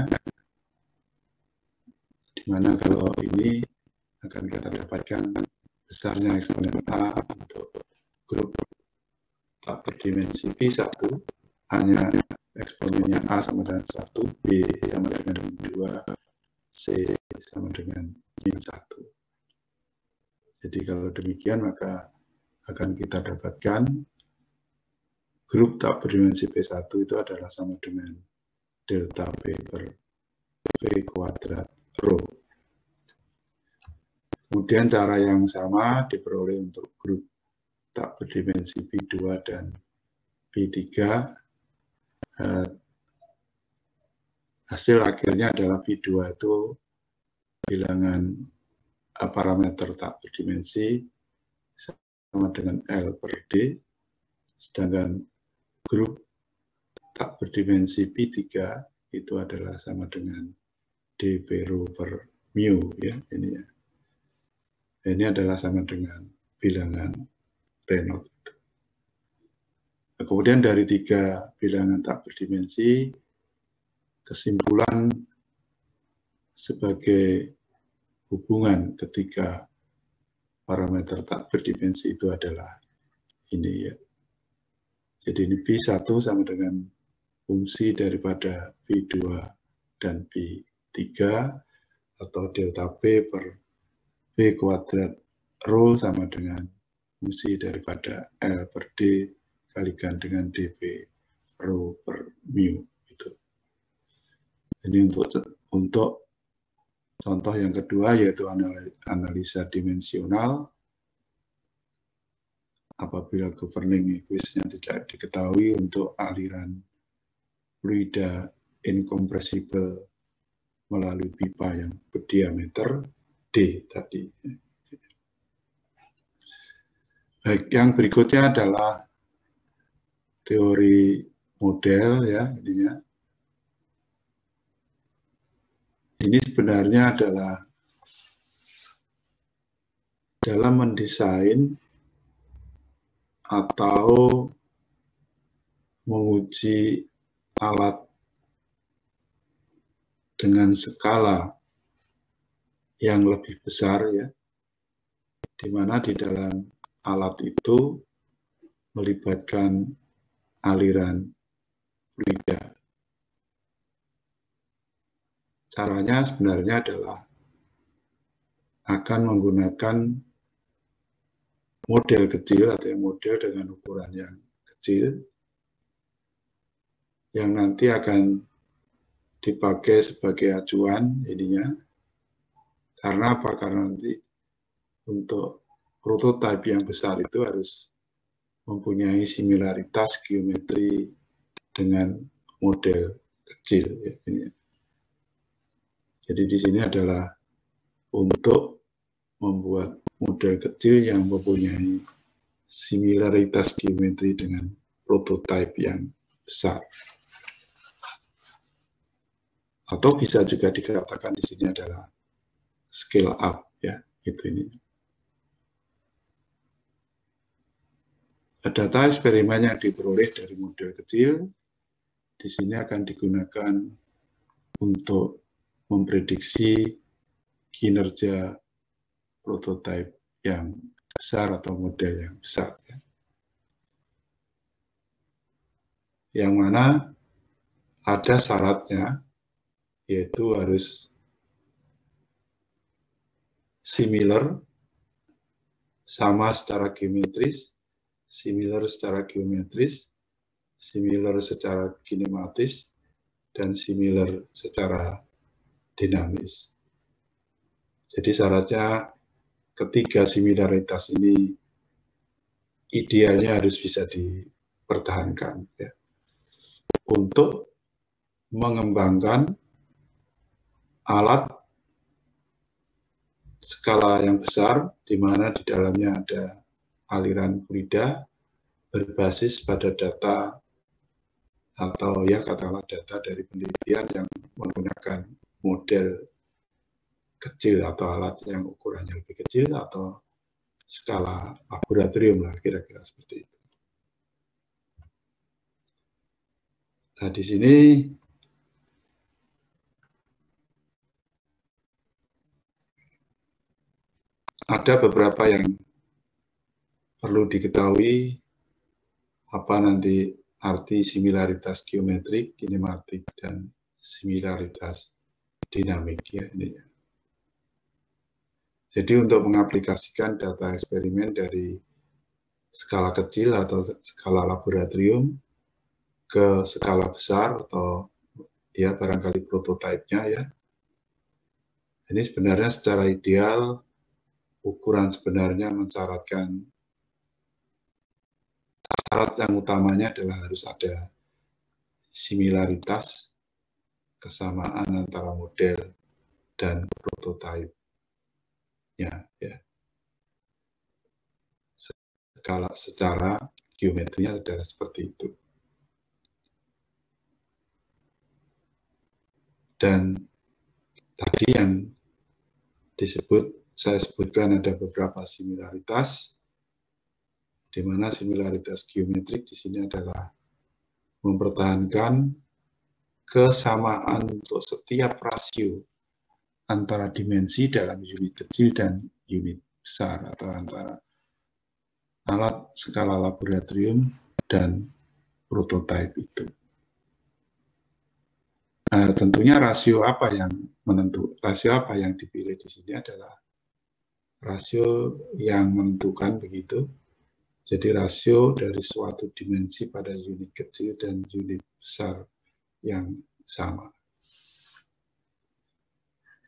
di mana kalau ini akan kita dapatkan besarnya eksponen A untuk grup tak berdimensi B1, hanya eksponennya A sama dengan 1, B sama dengan 2, C sama dengan min 1. Jadi kalau demikian maka akan kita dapatkan grup tak berdimensi B1 itu adalah sama dengan delta P per V kuadrat rho. Kemudian cara yang sama diperoleh untuk grup tak berdimensi B2 dan B3. Hasil akhirnya adalah B2 itu bilangan parameter tak berdimensi sama dengan L per D, sedangkan grup tak berdimensi B3 itu adalah sama dengan dV rho per mu, ya, ini ya. Ini adalah sama dengan bilangan Reynolds. Nah, kemudian dari 3 bilangan tak berdimensi, kesimpulan sebagai hubungan ketika parameter tak berdimensi itu adalah ini, ya. Jadi ini B1 sama dengan fungsi daripada B2 dan B3 atau delta P per V kuadrat rho sama dengan fungsi daripada L per D kalikan dengan dV rho per mu. Itu. Ini untuk contoh yang kedua, yaitu analisa dimensional. Apabila governing equation tidak diketahui untuk aliran fluida incompressible melalui pipa yang berdiameter D tadi. Baik, yang berikutnya adalah teori model, ya, ininya. Ini sebenarnya adalah dalam mendesain atau menguji alat dengan skala yang lebih besar, ya, di mana di dalam alat itu melibatkan aliran fluida. Caranya sebenarnya adalah akan menggunakan model kecil atau model dengan ukuran yang kecil yang nanti akan dipakai sebagai acuan ininya. Karena apa? Karena nanti untuk prototipe yang besar itu harus mempunyai similaritas geometri dengan model kecil, ya, ini. Jadi di sini adalah untuk membuat model kecil yang mempunyai similaritas geometri dengan prototipe yang besar. Atau bisa juga dikatakan di sini adalah scale up, ya, itu ini. Data eksperimen yang diperoleh dari model kecil di sini akan digunakan untuk memprediksi kinerja prototipe yang besar atau model yang besar, ya. Yang mana ada syaratnya, yaitu harus similar, sama secara geometris, similar secara geometris, similar secara kinematis, dan similar secara dinamis. Jadi syaratnya ketiga similaritas ini idealnya harus bisa dipertahankan ya, untuk mengembangkan alat skala yang besar di mana di dalamnya ada aliran fluida berbasis pada data atau ya katakanlah data dari penelitian yang menggunakan model kecil atau alat yang ukurannya lebih kecil atau skala laboratorium lah, kira-kira seperti itu. Nah, di sini ada beberapa yang perlu diketahui, apa nanti arti similaritas geometrik, kinematik, dan similaritas dinamik ya ini. Jadi untuk mengaplikasikan data eksperimen dari skala kecil atau skala laboratorium ke skala besar atau ya barangkali prototipenya ya. Ini sebenarnya secara ideal ukuran sebenarnya mensyaratkan syarat yang utamanya adalah harus ada similaritas, kesamaan antara model dan prototipe. Ya. Secara geometrinya adalah seperti itu. Dan tadi yang saya sebutkan ada beberapa similaritas, di mana similaritas geometrik di sini adalah mempertahankan kesamaan untuk setiap rasio antara dimensi dalam unit kecil dan unit besar, atau antara alat skala laboratorium dan prototipe itu. Nah, tentunya rasio apa yang dipilih di sini adalah rasio yang menentukan begitu. Jadi rasio dari suatu dimensi pada unit kecil dan unit besar yang sama.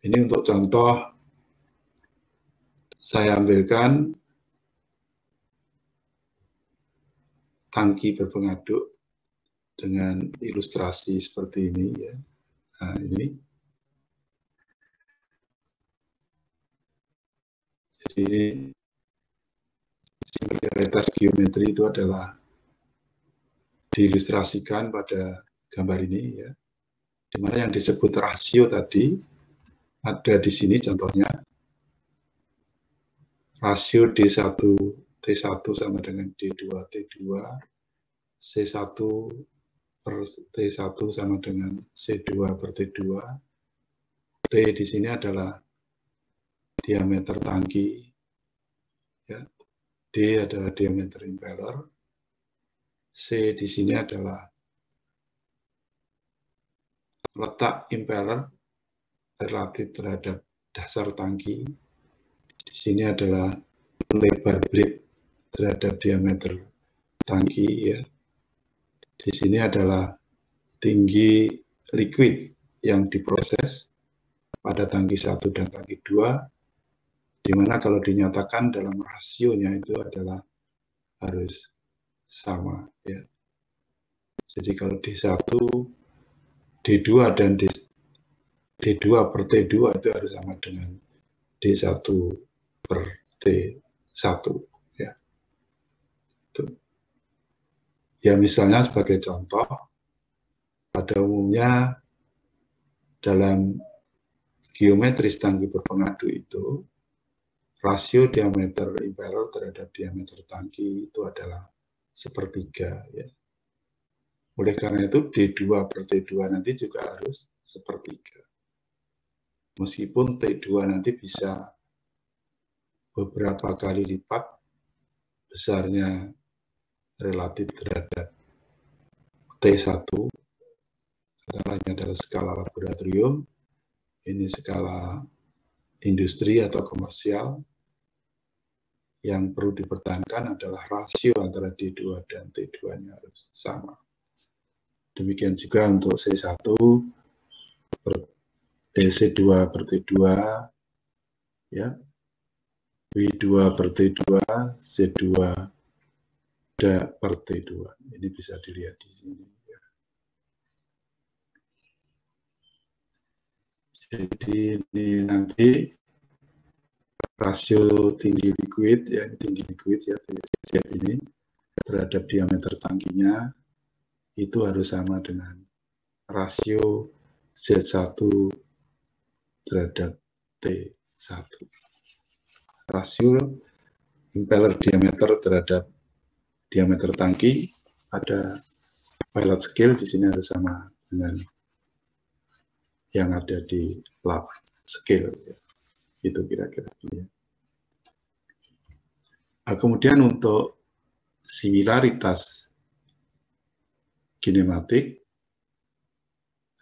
Ini untuk contoh saya ambilkan tangki berpengaduk dengan ilustrasi seperti ini ya. Nah, ini. Jadi similaritas geometri itu adalah diilustrasikan pada gambar ini ya. Di mana yang disebut rasio tadi ada di sini contohnya. Rasio D1 T1 sama dengan D2 T2, C1 per T1 sama dengan C2 per T2. T di sini adalah diameter tangki, ya. D adalah diameter impeller, C di sini adalah letak impeller relatif terhadap dasar tangki. Di sini adalah lebar blade terhadap diameter tangki, ya. Di sini adalah tinggi liquid yang diproses pada tangki 1 dan tangki 2, di mana kalau dinyatakan dalam rasionya itu adalah harus sama, ya. Jadi kalau D1, D2 dan D2 per T2 itu harus sama dengan D1 per T1, ya. Itu. Ya misalnya sebagai contoh, pada umumnya dalam geometris tangki berpengadu itu, rasio diameter impeller terhadap diameter tangki itu adalah 1/3, ya. Oleh karena itu D2 per T2 nanti juga harus 1/3. Meskipun T2 nanti bisa beberapa kali lipat besarnya relatif terhadap T1, katakanlah adalah skala laboratorium, ini skala industri atau komersial. Yang perlu dipertahankan adalah rasio antara D2 dan T2-nya harus sama. Demikian juga untuk C1 C2 per T2, ya, W2 per T2, C2 per T2. Ini bisa dilihat di sini. Jadi ini nanti rasio tinggi liquid, ya, tinggi liquid ya, Z ini terhadap diameter tangkinya itu harus sama dengan rasio Z1 terhadap T1. Rasio impeller diameter terhadap diameter tangki pada pilot scale di sini harus sama dengan yang ada di lab scale. Ya. Itu kira-kira. Ya. Nah, kemudian untuk similaritas kinematik,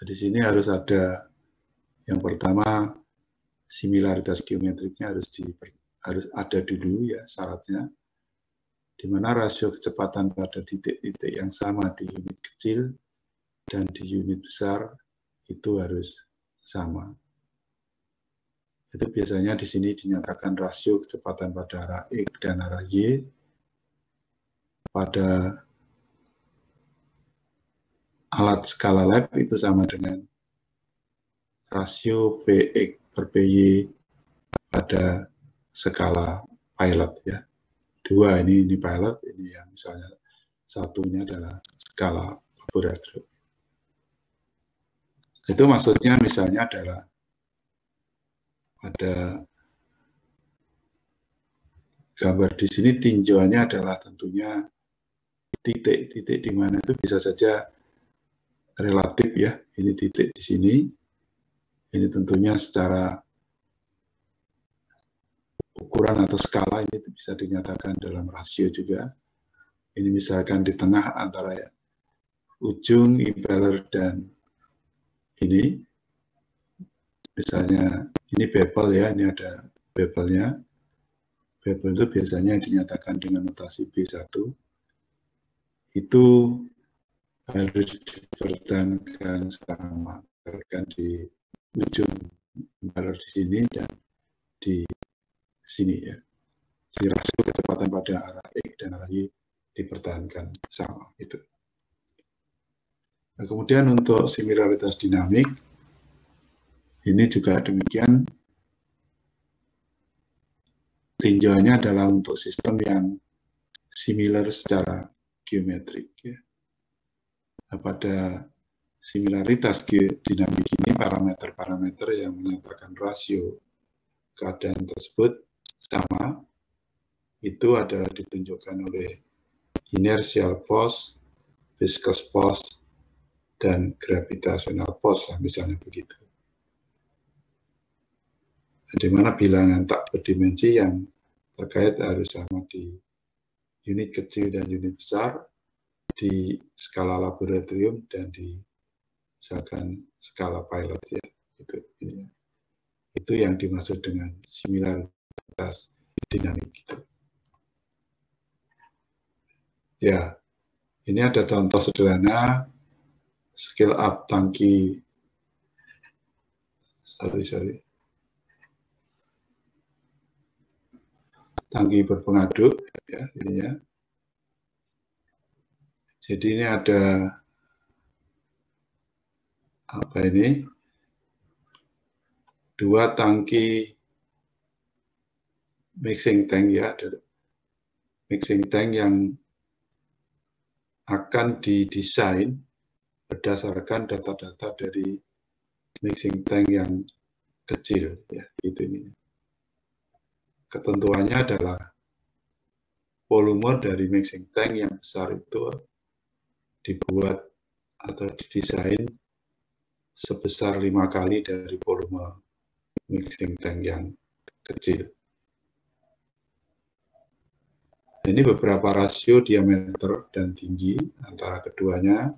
di sini harus ada yang pertama similaritas geometriknya harus ada dulu ya syaratnya, di mana rasio kecepatan pada titik-titik yang sama di unit kecil dan di unit besar itu harus sama. Itu biasanya di sini dinyatakan rasio kecepatan pada arah X dan arah Y pada alat skala lab itu sama dengan rasio Px per Py pada skala pilot ya. Dua ini pilot, ini yang misalnya satunya adalah skala laboratorium. Itu maksudnya misalnya adalah ada gambar di sini tinjauannya adalah tentunya titik-titik di mana itu bisa saja relatif ya. Ini titik di sini, ini tentunya secara ukuran atau skala ini bisa dinyatakan dalam rasio juga. Ini misalkan di tengah antara ya, ujung impeller dan ini, misalnya ini bevel ya, ini ada bevelnya. Bevel itu biasanya dinyatakan dengan notasi B1. Itu harus dipertahankan sama, misalkan di ujung impeller di sini dan di sini ya. Si rasio kecepatan pada arah X dan arah Y dipertahankan sama itu. Nah, kemudian untuk similaritas dinamik ini juga demikian. Tinjauannya adalah untuk sistem yang similar secara geometrik ya. Nah, pada similaritas dinamik ini parameter-parameter yang menyatakan rasio keadaan tersebut sama itu adalah ditunjukkan oleh inertial force, viscous force, dan gravitational force, misalnya begitu. Di mana bilangan tak berdimensi yang terkait harus sama di unit kecil dan unit besar, di skala laboratorium dan di misalkan skala pilot ya. Itu yang dimaksud dengan similaritas dinamik gitu. Ya, ini ada contoh sederhana scale up tangki tangki berpengaduk ya, ini ya. Jadi ini ada apa ini? Dua tangki mixing tank ya, ada mixing tank yang akan didesain berdasarkan data-data dari mixing tank yang kecil ya, gitu ini. Ketentuannya adalah volume dari mixing tank yang besar itu dibuat atau didesain sebesar 5 kali dari volume mixing tank yang kecil. Ini beberapa rasio diameter dan tinggi antara keduanya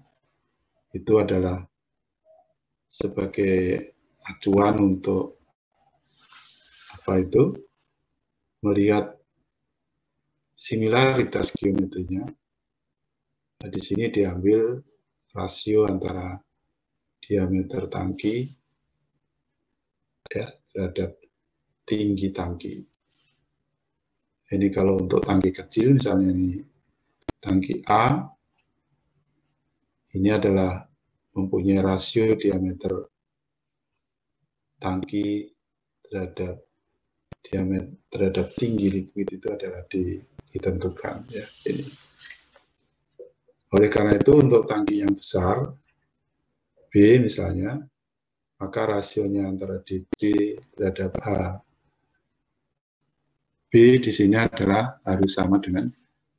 itu adalah sebagai acuan untuk apa itu melihat similaritas geometrinya. Nah, di sini diambil rasio antara diameter tangki ya terhadap tinggi tangki. Ini kalau untuk tangki kecil, misalnya ini tangki A, ini adalah mempunyai rasio diameter tangki terhadap tinggi liquid itu adalah ditentukan ya ini. Oleh karena itu untuk tangki yang besar B misalnya, maka rasionya antara DB terhadap H B di sini adalah harus sama dengan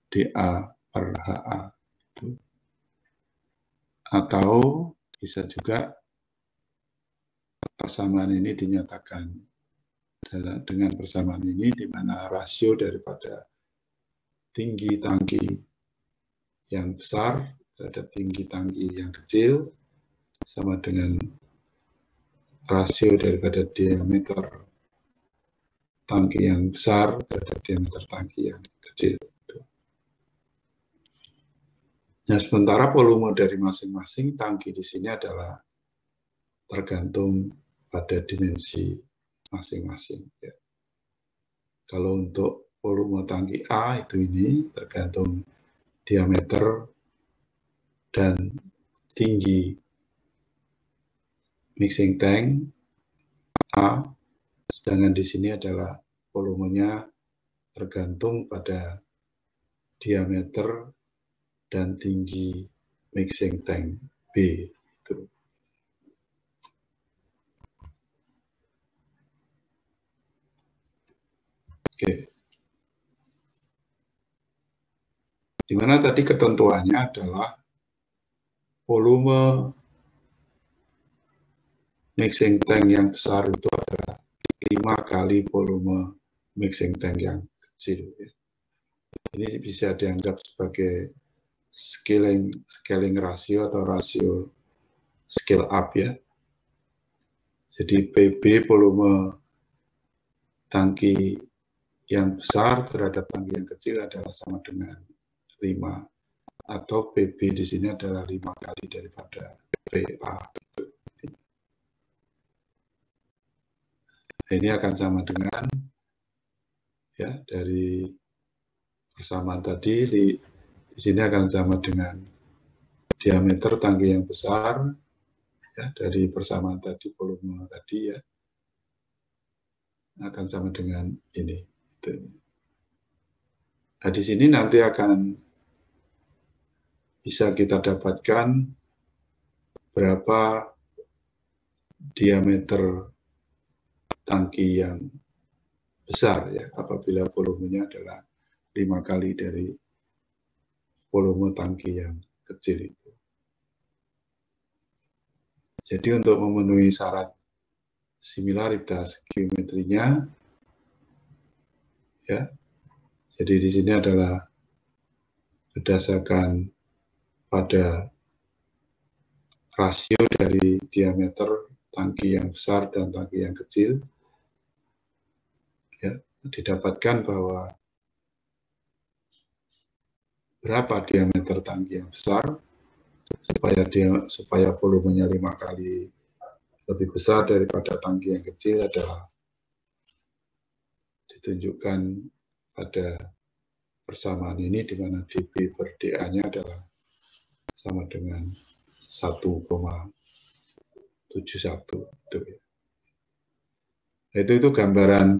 DA per HA. Atau bisa juga persamaan ini dinyatakan dengan persamaan ini di mana rasio daripada tinggi tangki yang besar terhadap tinggi tangki yang kecil sama dengan rasio daripada diameter tangki yang besar terhadap diameter tangki yang kecil. Nah, sementara volume dari masing-masing tangki di sini adalah tergantung pada dimensi masing-masing. Ya. Kalau untuk volume tangki A itu ini tergantung diameter dan tinggi mixing tank A, sedangkan di sini adalah volumenya tergantung pada diameter dan tinggi mixing tank B itu. Oke. Di mana tadi ketentuannya adalah volume mixing tank yang besar itu adalah 5 kali volume mixing tank yang kecil. Ini bisa dianggap sebagai scaling rasio atau rasio scale up ya. Jadi PB volume tangki yang besar terhadap tangki yang kecil adalah sama dengan 5. Atau PB di sini adalah 5 kali daripada PA. Ini akan sama dengan ya dari persamaan tadi di sini akan sama dengan diameter tangki yang besar ya dari persamaan tadi volume tadi ya akan sama dengan ini. Nah, di sini nanti akan bisa kita dapatkan berapa diameter tangki yang besar ya apabila volumenya adalah 5 kali dari volume tangki yang kecil itu. Jadi untuk memenuhi syarat similaritas geometrinya ya. Jadi di sini adalah berdasarkan pada rasio dari diameter tangki yang besar dan tangki yang kecil ya, didapatkan bahwa berapa diameter tangki yang besar supaya volumenya 5 kali lebih besar daripada tangki yang kecil adalah ditunjukkan pada persamaan ini di mana dB per dA-nya adalah sama dengan 1,71 itu ya. Itu gambaran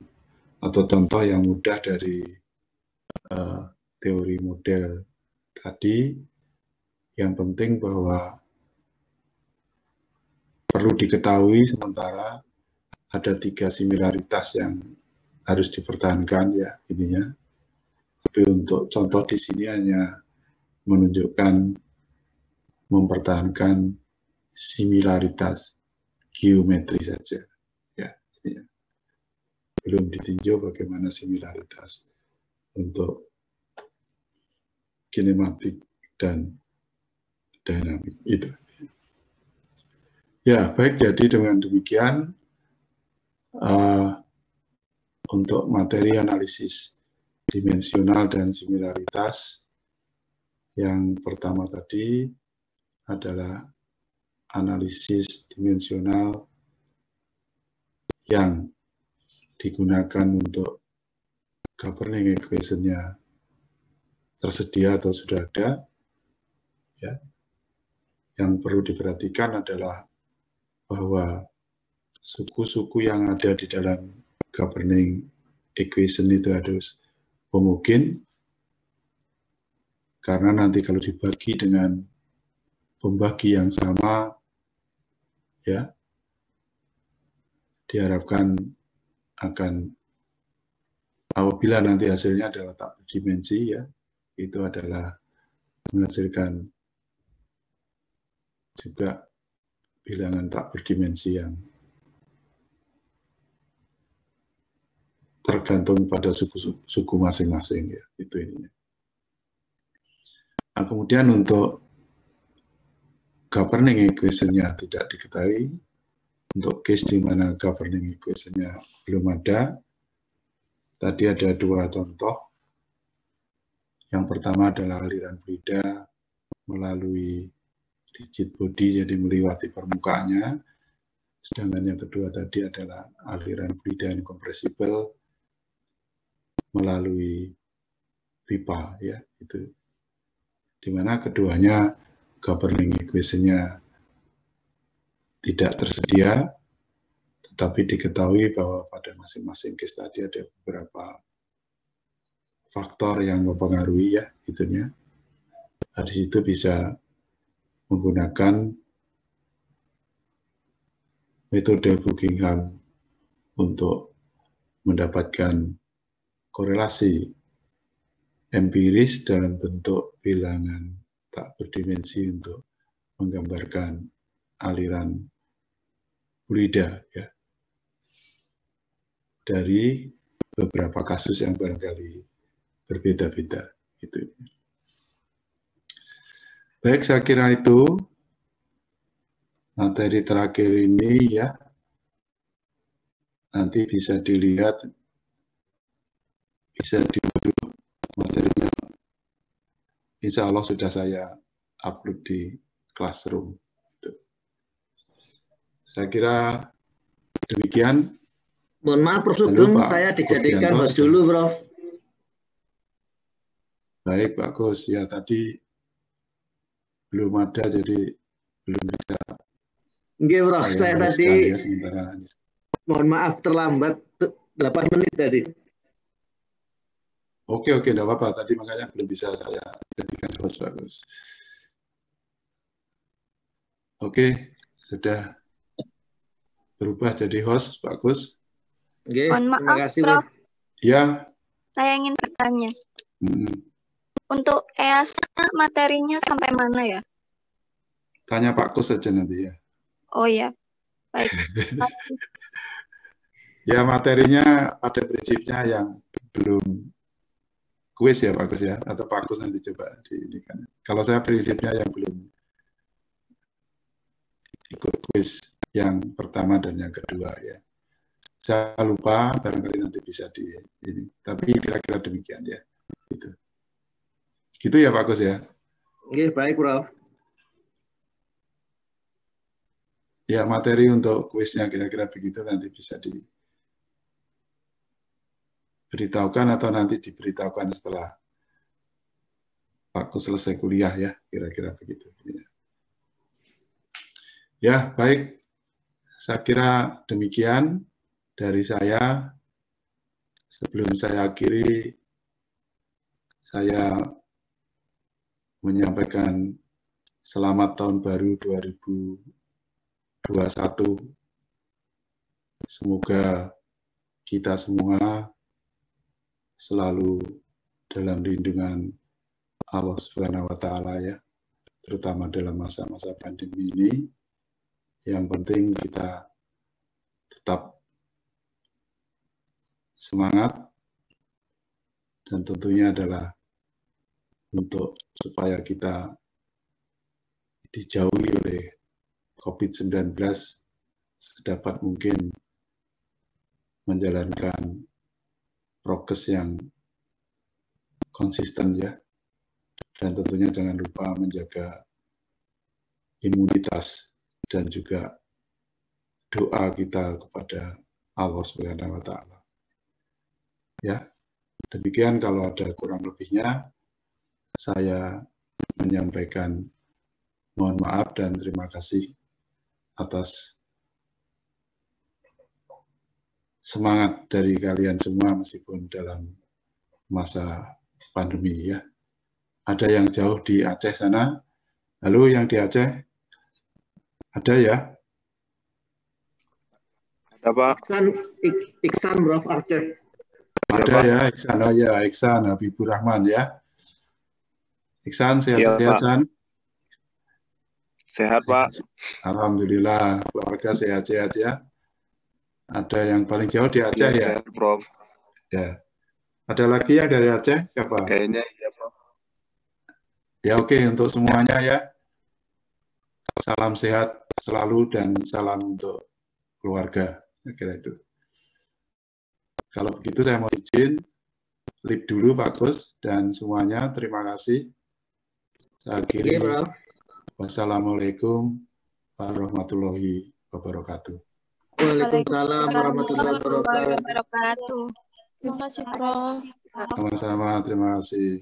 atau contoh yang mudah dari teori model tadi. Yang penting bahwa perlu diketahui sementara ada 3 similaritas yang harus dipertahankan ya ininya. Tapi untuk contoh di sini hanya menunjukkan mempertahankan similaritas geometri saja ya ini ya. Belum ditinjau bagaimana similaritas untuk kinematik dan dinamik itu. Ya, baik, jadi dengan demikian untuk materi analisis dimensional dan similaritas yang pertama tadi adalah analisis dimensional yang digunakan untuk governing equation-nya tersedia atau sudah ada. Ya. Yang perlu diperhatikan adalah bahwa suku-suku yang ada di dalam governing equation itu harus homogen, karena nanti kalau dibagi dengan pembagi yang sama, ya, diharapkan akan, apabila nanti hasilnya adalah tak berdimensi, ya, itu adalah menghasilkan juga bilangan tak berdimensi yang tergantung pada suku masing-masing, ya, itu ininya. Nah, kemudian untuk governing equation-nya tidak diketahui, untuk case di mana governing equation-nya belum ada, tadi ada dua contoh. Yang pertama adalah aliran fluida melalui rigid body, jadi melewati permukaannya. Sedangkan yang kedua tadi adalah aliran fluida incompressible melalui pipa, ya, itu. Dimana keduanya governing equation-nya tidak tersedia, tetapi diketahui bahwa pada masing-masing case tadi ada beberapa faktor yang mempengaruhi, ya, itunya. Dari situ bisa menggunakan metode Buckingham untuk mendapatkan korelasi empiris dalam bentuk bilangan tak berdimensi untuk menggambarkan aliran fluida, ya, dari beberapa kasus yang barangkali berbeda-beda. Itu. Baik, saya kira itu materi terakhir ini, ya, nanti bisa dilihat, bisa diunduh materinya. Insya Allah sudah saya upload di Classroom. Saya kira demikian. Mohon maaf, Prof. Sugeng, saya dijadikan host dulu, Prof. Baik, Pak Gus. Ya, tadi belum ada, jadi belum bisa. Oke, Prof. Saya tadi, ya, sementara. Mohon maaf, terlambat 8 menit tadi. Oke, enggak apa-apa. Tadi makanya belum bisa saya jadikan host, Pak Gus. Oke, sudah berubah jadi host, Pak Gus. Oke, Mohon maaf, terima kasih, Prof. Ya. Saya ingin bertanya. Untuk EAS materinya sampai mana, ya? Tanya Pak Gus saja nanti, ya. Oh ya, baik. Terima kasih. Ya, materinya pada prinsipnya yang belum kuis, ya Pak Gus, ya, atau Pak Gus nanti coba diindikan. Kalau saya prinsipnya yang belum ikut kuis yang pertama dan yang kedua, ya. Saya lupa, barangkali nanti bisa di ini. Tapi kira-kira demikian, ya. Gitu. Gitu ya Pak Gus, ya. Oke, baik, Prof. Ya, materi untuk kuisnya kira-kira begitu, nanti bisa diberitahukan atau nanti diberitahukan setelah Pak Gus selesai kuliah, ya, kira-kira begitu. Ya, baik. Saya kira demikian dari saya. Sebelum saya akhiri, saya menyampaikan selamat tahun baru 2021. Semoga kita semua selalu dalam lindungan Allah Subhanahu wa Ta'ala, ya, terutama dalam masa-masa pandemi ini. Yang penting kita tetap semangat, dan tentunya adalah untuk supaya kita dijauhi oleh COVID-19 sedapat mungkin menjalankan prokes yang konsisten, ya, dan tentunya jangan lupa menjaga imunitas dan juga doa kita kepada Allah Subhanahu wa Ta'ala. Ya, demikian. Kalau ada kurang lebihnya, saya menyampaikan mohon maaf dan terima kasih atas semangat dari kalian semua meskipun dalam masa pandemi ya. Ada yang jauh di Aceh sana. Halo yang di Aceh? Ada ya? Ada Pak. Iksan Bro Aceh. Ada ya, Iksan. Oh ya, Iksan Habibur Rahman ya. Iksan, sehat-sehat, San? Sehat, Pak. Alhamdulillah, keluarga sehat-sehat ya. Ada yang paling jauh di Aceh ya? Sehat, Prof. Ya. Ada lagi yang dari Aceh? Siapa? Kayaknya iya, Prof. Ya oke, untuk semuanya ya. Salam sehat selalu dan salam untuk keluarga. Kira itu. Kalau begitu saya mau izin lip dulu Pak Gus dan semuanya terima kasih. Saya akhiri. Wassalamualaikum warahmatullahi wabarakatuh. Waalaikumsalam warahmatullahi wabarakatuh. Terima kasih, Prof. Sama-sama, terima kasih.